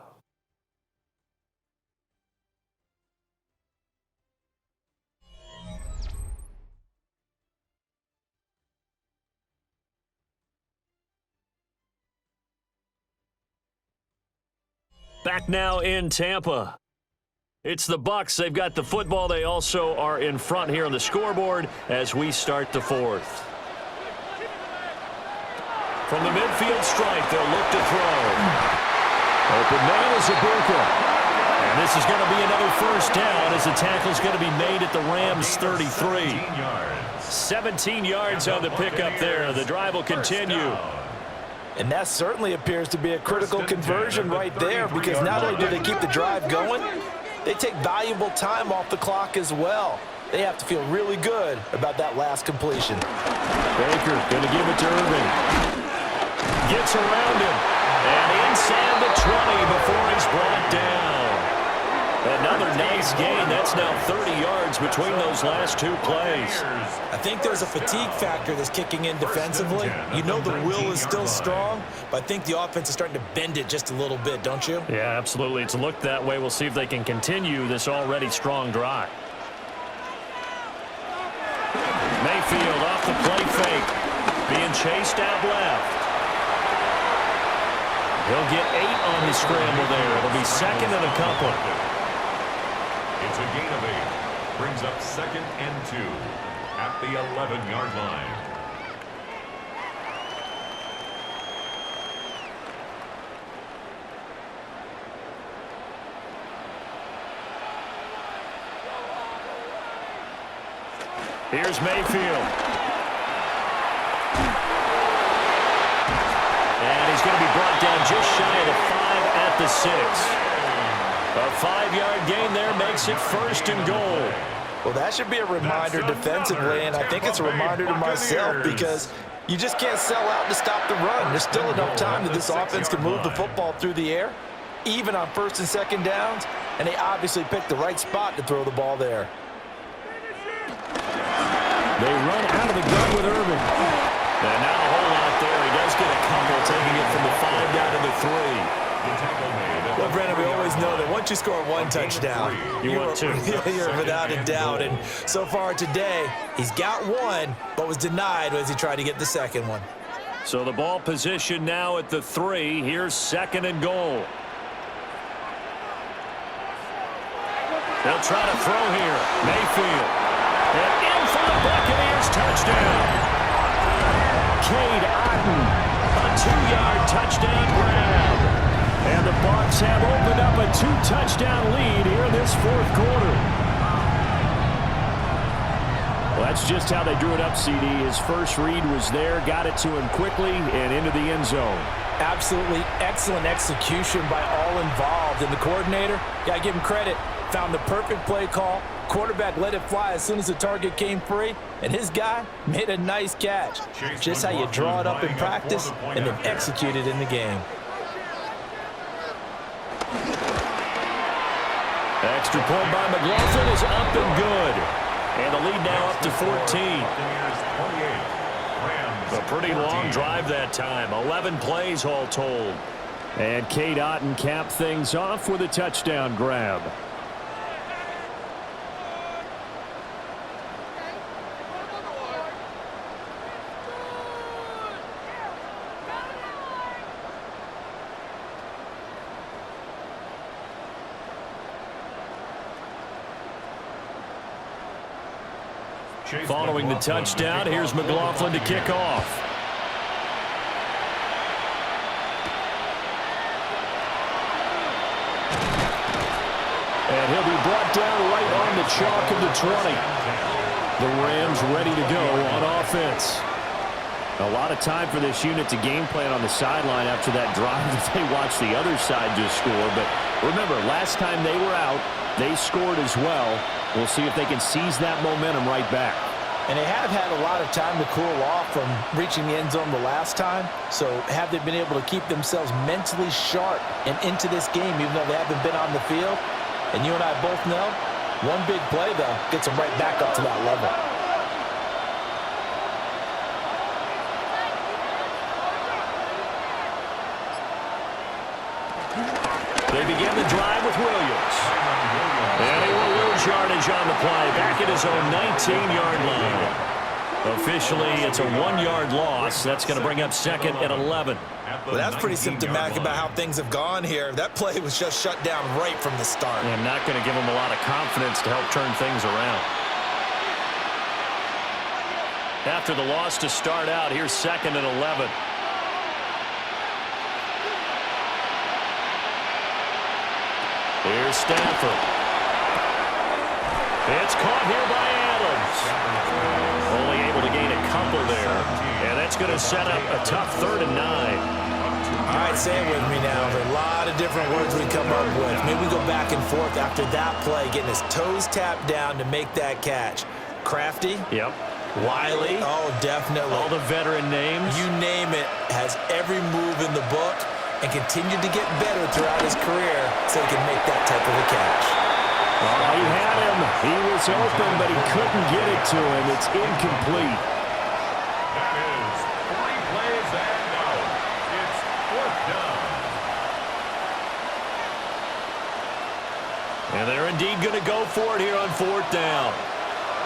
Back now in Tampa. It's the Bucs. They've got the football. They also are in front here on the scoreboard as we start the fourth. From the midfield stripe, they'll look to throw. Open man is Ibuka. And this is going to be another first down as the tackle's going to be made at the Rams' 33. 17 yards on the pickup there. The drive will continue. And that certainly appears to be a critical conversion right there, because not only do they keep the drive going, they take valuable time off the clock as well. They have to feel really good about that last completion. Baker going to give it to Irving. Gets around him. And inside the 20 before he's brought down. Another nice gain. That's now 30 yards between those last two plays. I think there's a fatigue factor that's kicking in defensively. You know the will is still strong, but I think the offense is starting to bend it just a little bit, don't you? Yeah, absolutely. It's looked that way. We'll see if they can continue this already strong drive. Mayfield off the play fake. Being chased out left. He'll get 8 on the scramble there. It'll be 2nd and a couple. It's a gain of 8. Brings up 2nd and 2 at the 11-yard line. Here's Mayfield. And he's going to be brought down just shy of the 5 at the 6. A 5-yard gain there makes it 1st and goal. Well, that should be a reminder defensively, and I think it's a reminder to myself, because you just can't sell out to stop the run. There's still enough time that this offense can move the football through the air, even on 1st and 2nd downs, and they obviously picked the right spot to throw the ball there. They run out of the gun with Irving. And now a whole lot there. He does get a couple, taking it from the 5 down to the 3. Well, Brandon, we always know that once you score one touchdown, you're without a doubt. And so far today, he's got one, but was denied as he tried to get the second one. So the ball position now at the 3. Here's 2nd and goal. They'll try to throw here. Mayfield. And in for the Buccaneers touchdown. Cade Otton, a 2-yard touchdown grab. And the Bucs have opened up a 2-touchdown lead here in this 4th quarter. Well, that's just how they drew it up, CD. His first read was there, got it to him quickly, and into the end zone. Absolutely excellent execution by all involved. And the coordinator, got to give him credit, found the perfect play call. Quarterback let it fly as soon as the target came free, and his guy made a nice catch. Just how you draw it up in practice and then execute it in the game. Extra point by McLaughlin is up and good. And the lead now up to 14. A pretty long drive that time. 11 plays all told. And Cade Otton capped things off with a touchdown grab. Following the touchdown, here's McLaughlin to kick off. And he'll be brought down right on the chalk of the 20. The Rams ready to go on offense. A lot of time for this unit to game plan on the sideline after that drive that they watched the other side just score. But remember, last time they were out, they scored as well. We'll see if they can seize that momentum right back. And they have had a lot of time to cool off from reaching the end zone the last time. So have they been able to keep themselves mentally sharp and into this game, even though they haven't been on the field? And you and I both know, one big play, though, gets them right back up to that level. They begin the drive with Williams. And he will lose yardage on the play. Back at his own 19-yard line. Officially, it's a 1-yard loss. That's going to bring up second and 11. Well, that's pretty symptomatic about how things have gone here. That play was just shut down right from the start. And not going to give him a lot of confidence to help turn things around. After the loss to start out, here's second and 11. Here's Stafford. It's caught here by Adams. Only able to gain a couple there. And that's going to set up a tough 3rd and 9. All right, say it with me now. There are a lot of different words we come up with. Maybe we go back and forth after that play, getting his toes tapped down to make that catch. Crafty. Yep. Wiley. Oh, definitely. All the veteran names. You name it. Has every move in the book and continued to get better throughout his career so he can make that type of a catch. Oh, he had him. He was open, but he couldn't get it to him. It's incomplete. That is 3 plays and out. It's 4th down. And they're indeed going to go for it here on 4th down.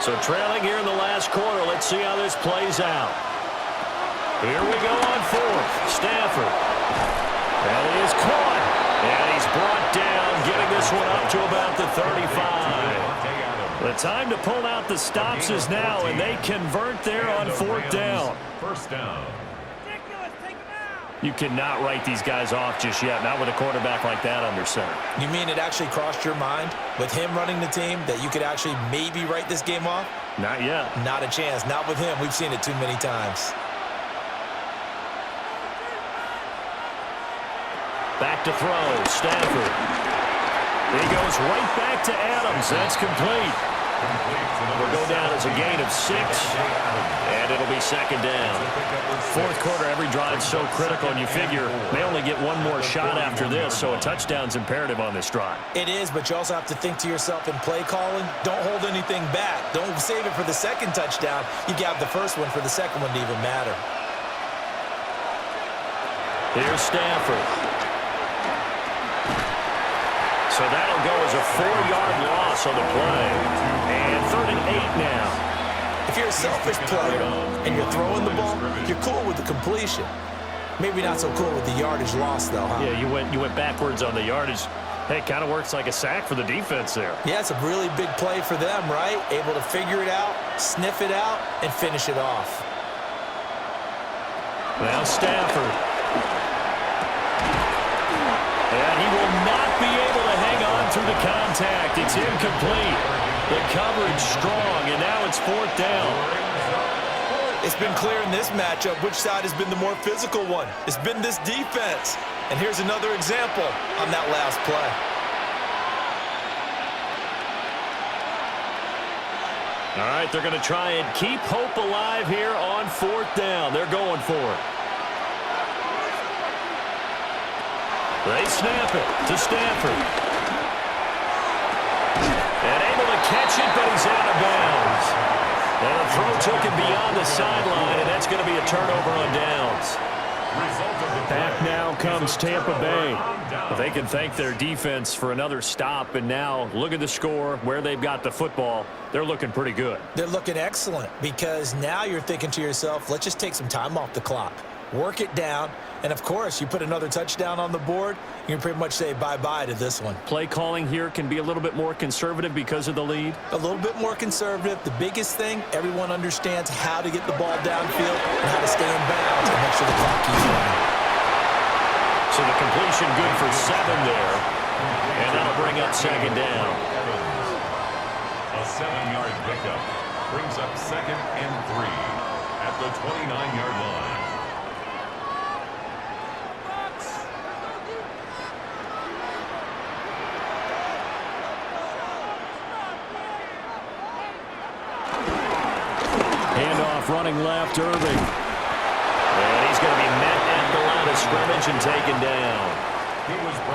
So trailing here in the last quarter. Let's see how this plays out. Here we go on 4th. Stafford. And he is caught. And he's brought down, getting this one up to about the 35. The time to pull out the stops is now, and they convert there on 4th down. 1st down. You cannot write these guys off just yet, not with a quarterback like that under center. You mean it actually crossed your mind with him running the team that you could actually maybe write this game off? Not yet. Not a chance. Not with him. We've seen it too many times. Back to throw, Stafford. He goes right back to Adams. That's complete. Will go down as a gain of 6, and it'll be 2nd down. 4th quarter, every drive's so critical, and you figure they only get one more shot after this, so a touchdown's imperative on this drive. It is, but you also have to think to yourself in play calling, don't hold anything back. Don't save it for the 2nd touchdown. You got the 1st one for the 2nd one to even matter. Here's Stafford. So that'll go as a 4-yard loss on the play. And 3rd and 8 now. If you're a selfish player and you're throwing the ball, you're cool with the completion. Maybe not so cool with the yardage loss, though, huh? Yeah, you went backwards on the yardage. Hey, it kind of works like a sack for the defense there. Yeah, it's a really big play for them, right? Able to figure it out, sniff it out, and finish it off. Now Stafford. And he will not be able to hang on through the contact. It's incomplete. The coverage strong, and now it's 4th down. It's been clear in this matchup which side has been the more physical one. It's been this defense. And here's another example on that last play. All right, they're going to try and keep hope alive here on 4th down. They're going for it. They snap it to Stafford. And able to catch it, but he's out of bounds. And the throw took him beyond the sideline, and that's going to be a turnover on downs. Back now comes Tampa Bay. They can thank their defense for another stop, and now look at the score, where they've got the football. They're looking pretty good. They're looking excellent because now you're thinking to yourself, let's just take some time off the clock. Work it down, and of course, you put another touchdown on the board, you can pretty much say bye-bye to this one. Play calling here can be a little bit more conservative because of the lead. A little bit more conservative. The biggest thing, everyone understands how to get the ball downfield and how to stay in bounds and make sure the clock keeps running. So the completion good for 7 there, and that'll bring up 2nd down. A 7-yard pickup brings up 2nd and 3 at the 29-yard line. off running left, Irving. And he's going to be met at the line of scrimmage and taken down.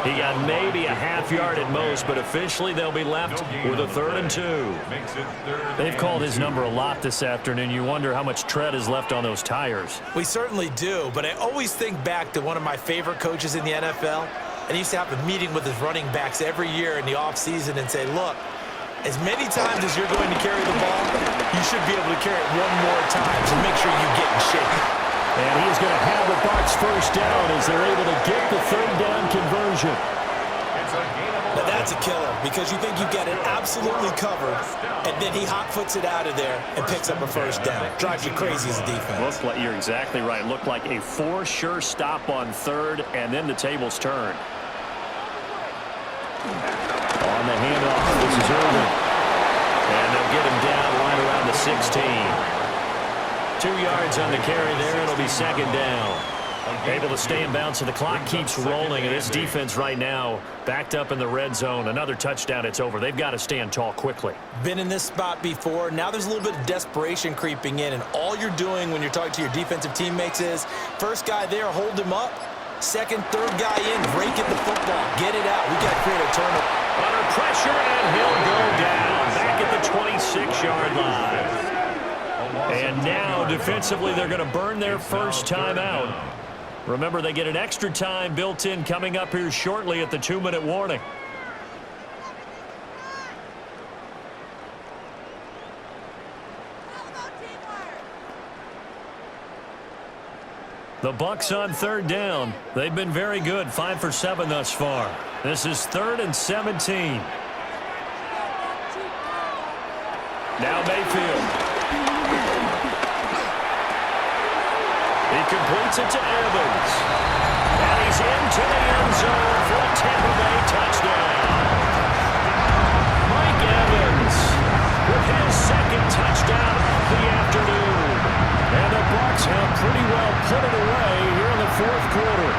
He got maybe a half yard at most, but officially they'll be left with a 3rd and 2. They've called his number a lot this afternoon. You wonder how much tread is left on those tires. We certainly do, but I always think back to one of my favorite coaches in the NFL, and he used to have a meeting with his running backs every year in the offseason and say, look, as many times as you're going to carry the ball, you should be able to carry it one more time, so make sure you get in shape. And he's going to have the Bucs first down as they're able to get the 3rd down conversion. Now that's a killer because you think you've got it absolutely covered, and then he hot-foots it out of there and picks up a 1st down. Drives you crazy as a defense. Looked like, you're exactly right. Looked like a for-sure stop on 3rd, and then the tables turned. On the handoff, this is Irving. And they'll get him down right around the 16. 2 yards on the carry there. It'll be 2nd down. Able to stay in bounds, so the clock keeps rolling. And this defense right now backed up in the red zone. Another touchdown, it's over. They've got to stand tall quickly. Been in this spot before. Now there's a little bit of desperation creeping in, and all you're doing when you're talking to your defensive teammates is, first guy there, hold him up. 2nd, 3rd guy in, break at the football. Get it out. We got to create a turnover. Under pressure, and he'll go down. Back at the 26-yard line. And now, defensively, they're going to burn their first timeout. Remember, they get an extra time built in coming up here shortly at the 2-minute warning. The Bucs on 3rd down. They've been very good, 5 for 7 thus far. This is 3rd and 17. Now Mayfield. He completes it to Evans. And he's into the end zone for a Tampa Bay touchdown. Mike Evans with his 2nd touchdown of the afternoon. And the Bucs have pretty well put it away here in the 4th quarter.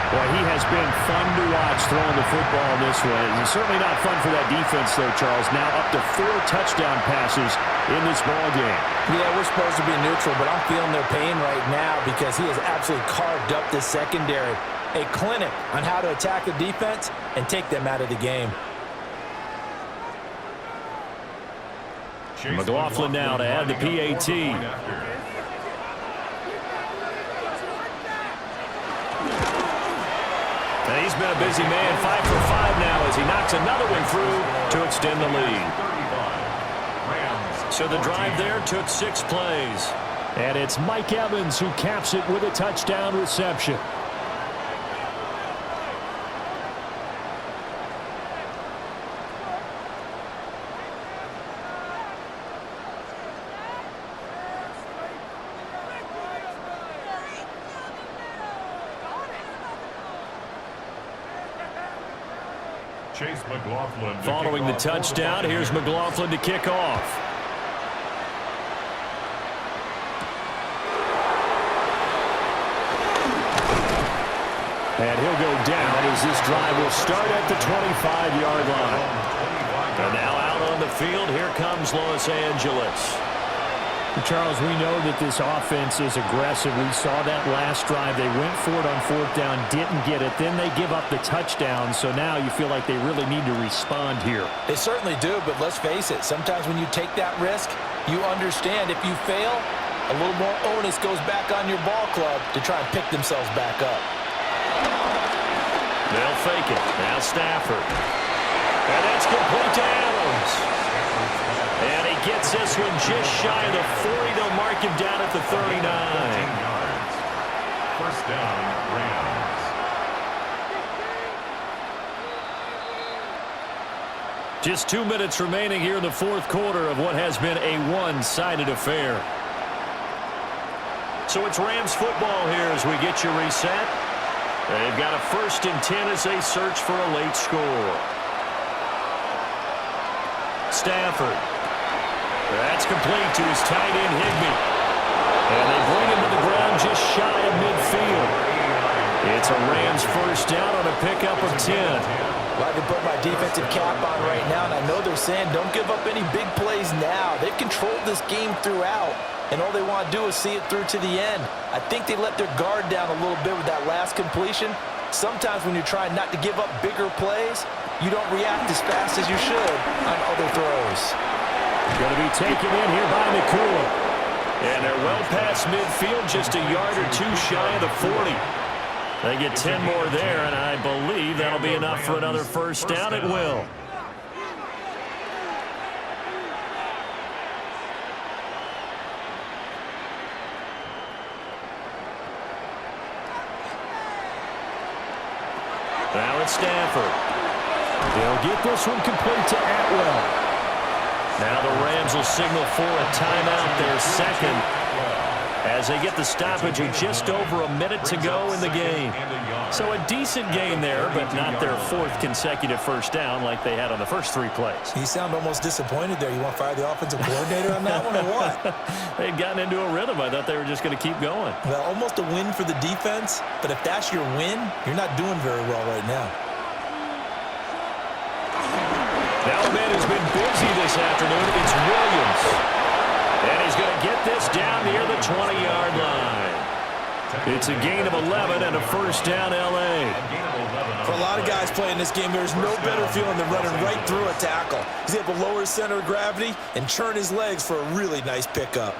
Boy, he has been fun to watch throwing the football this way. It's certainly not fun for that defense, though, Charles. Now up to 4 touchdown passes in this ball game. Yeah, we're supposed to be neutral, but I'm feeling their pain right now because he has absolutely carved up this secondary. A clinic on how to attack the defense and take them out of the game. McLaughlin now to add the PAT. And he's been a busy man, 5 for 5 now as he knocks another one through to extend the lead. So the drive there took 6 plays. And it's Mike Evans who caps it with a touchdown reception. Chase McLaughlin. Following the touchdown, here's McLaughlin to kick off. And he'll go down as this drive will start at the 25-yard line. And now out on the field, here comes Los Angeles. Charles, we know that this offense is aggressive. We saw that last drive. They went for it on 4th down, didn't get it. Then they give up the touchdown. So now you feel like they really need to respond here. They certainly do, but let's face it. Sometimes when you take that risk, you understand if you fail, a little more onus goes back on your ball club to try and pick themselves back up. They'll fake it. Now Stafford. And that's complete to Adams. And he gets this one just shy of the 40. They'll mark him down at the 39. 14 yards. First down, Rams. Just 2 minutes remaining here in the 4th quarter of what has been a one-sided affair. So it's Rams football here as we get you reset. They've got a 1st and 10 as they search for a late score. Stafford. That's complete to his tight end, Higbee. And they bring him to the ground just shy of midfield. It's a Rams first down on a pickup of 10. Well, I can put my defensive cap on right now, and I know they're saying don't give up any big plays now. They've controlled this game throughout, and all they want to do is see it through to the end. I think they let their guard down a little bit with that last completion. Sometimes when you're trying not to give up bigger plays, you don't react as fast as you should on other throws. Going to be taken in here by Nakua. And they're well past midfield, just a yard or two shy of the 40. They get 10 more there, and I believe that'll be enough for another first down. It will. Now it's Stafford. They'll get this one complete to Atwell. Now the Rams will signal for a timeout, their second, as they get the stoppage with just over a minute to go in the game. So a decent game there, but not their fourth consecutive first down like they had on the first 3 plays. You sound almost disappointed there. You want to fire the offensive coordinator on that one or what? They'd gotten into a rhythm. I thought they were just going to keep going. Well, almost a win for the defense, but if that's your win, you're not doing very well right now. Element has been busy this afternoon. It's Williams. And he's going to get this down near the 20-yard line. It's a gain of 11 and a first down, L.A. For a lot of guys playing this game, there's no better feeling than running right through a tackle. He's able to lower his center of gravity and churn his legs for a really nice pickup.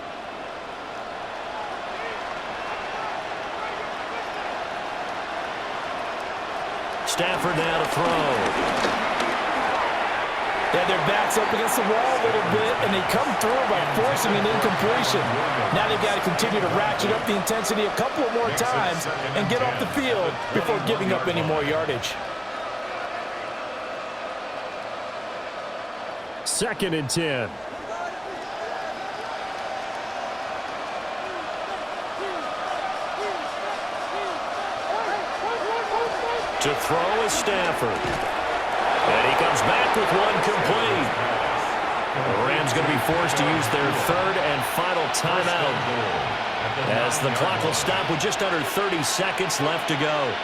Stafford now to throw. Yeah, their back's up against the wall a little bit, and they come through by forcing an incompletion. Now they've got to continue to ratchet up the intensity a couple of more times and get off the field before giving up any more yardage. 2nd and 10. To throw is Stafford. And he comes back with one complete. The Rams going to be forced to use their 3rd and final timeout as the clock will stop with just under 30 seconds left to go.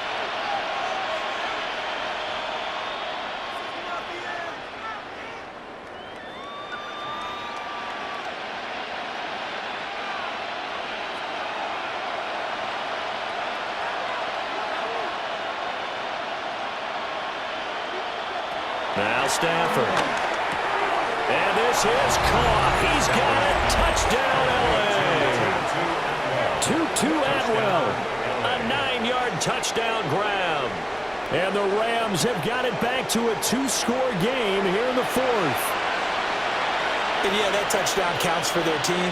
Now Stafford. And this is caught. He's got it. Touchdown, L.A. 2-2 Atwell. A 9-yard touchdown grab. And the Rams have got it back to a 2-score game here in the 4th. And yeah, that touchdown counts for their team,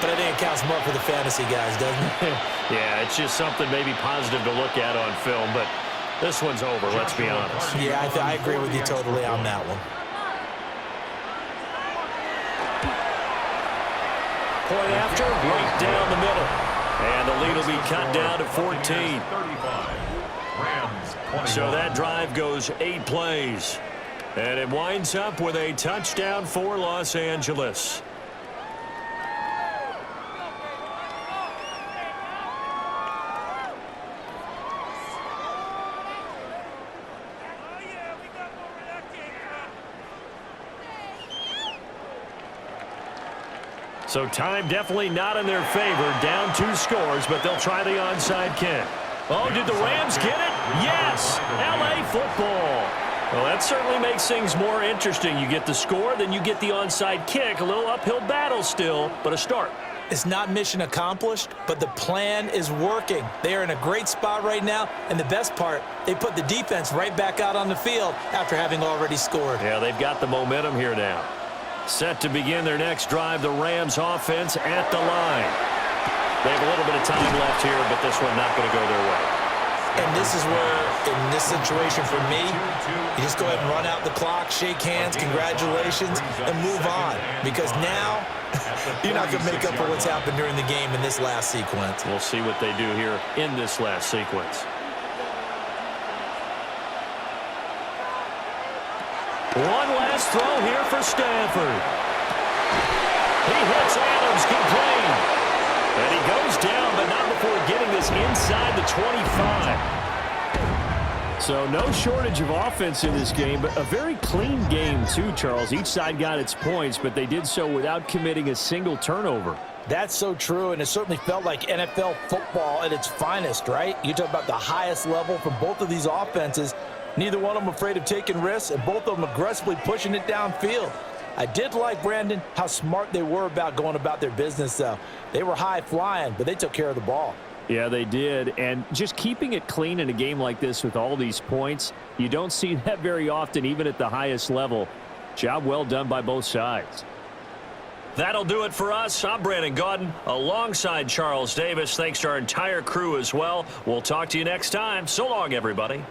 but I think it counts more for the fantasy guys, doesn't it? Yeah, it's just something maybe positive to look at on film, but this one's over, let's be honest. Yeah, I agree with you totally on that one. Point after, right down the middle. And the lead will be cut down to 14. So that drive goes 8 plays. And it winds up with a touchdown for Los Angeles. So time definitely not in their favor. Down 2 scores, but they'll try the onside kick. Oh, did the Rams get it? Yes! L.A. football. Well, that certainly makes things more interesting. You get the score, then you get the onside kick. A little uphill battle still, but a start. It's not mission accomplished, but the plan is working. They are in a great spot right now, and the best part, they put the defense right back out on the field after having already scored. Yeah, they've got the momentum here now. Set to begin their next drive, the Rams offense at the line. They have a little bit of time left here, but this one not going to go their way. And this is where, in this situation for me, you just go ahead and run out the clock, shake hands, congratulations, and move on. Because now, you're not going to make up for what's happened during the game in this last sequence. We'll see what they do here in this last sequence. One last throw here for Stafford. He hits Adams complete. And he goes down, but not before getting this inside the 25. So no shortage of offense in this game, but a very clean game too, Charles. Each side got its points, but they did so without committing a single turnover. That's so true, and it certainly felt like NFL football at its finest, right? You talk about the highest level from both of these offenses. Neither one of them afraid of taking risks, and both of them aggressively pushing it downfield. I did like, Brandon, how smart they were about going about their business, though. They were high flying, but they took care of the ball. Yeah, they did, and just keeping it clean in a game like this with all these points, you don't see that very often, even at the highest level. Job well done by both sides. That'll do it for us. I'm Brandon Gaudin alongside Charles Davis. Thanks to our entire crew as well. We'll talk to you next time. So long, everybody.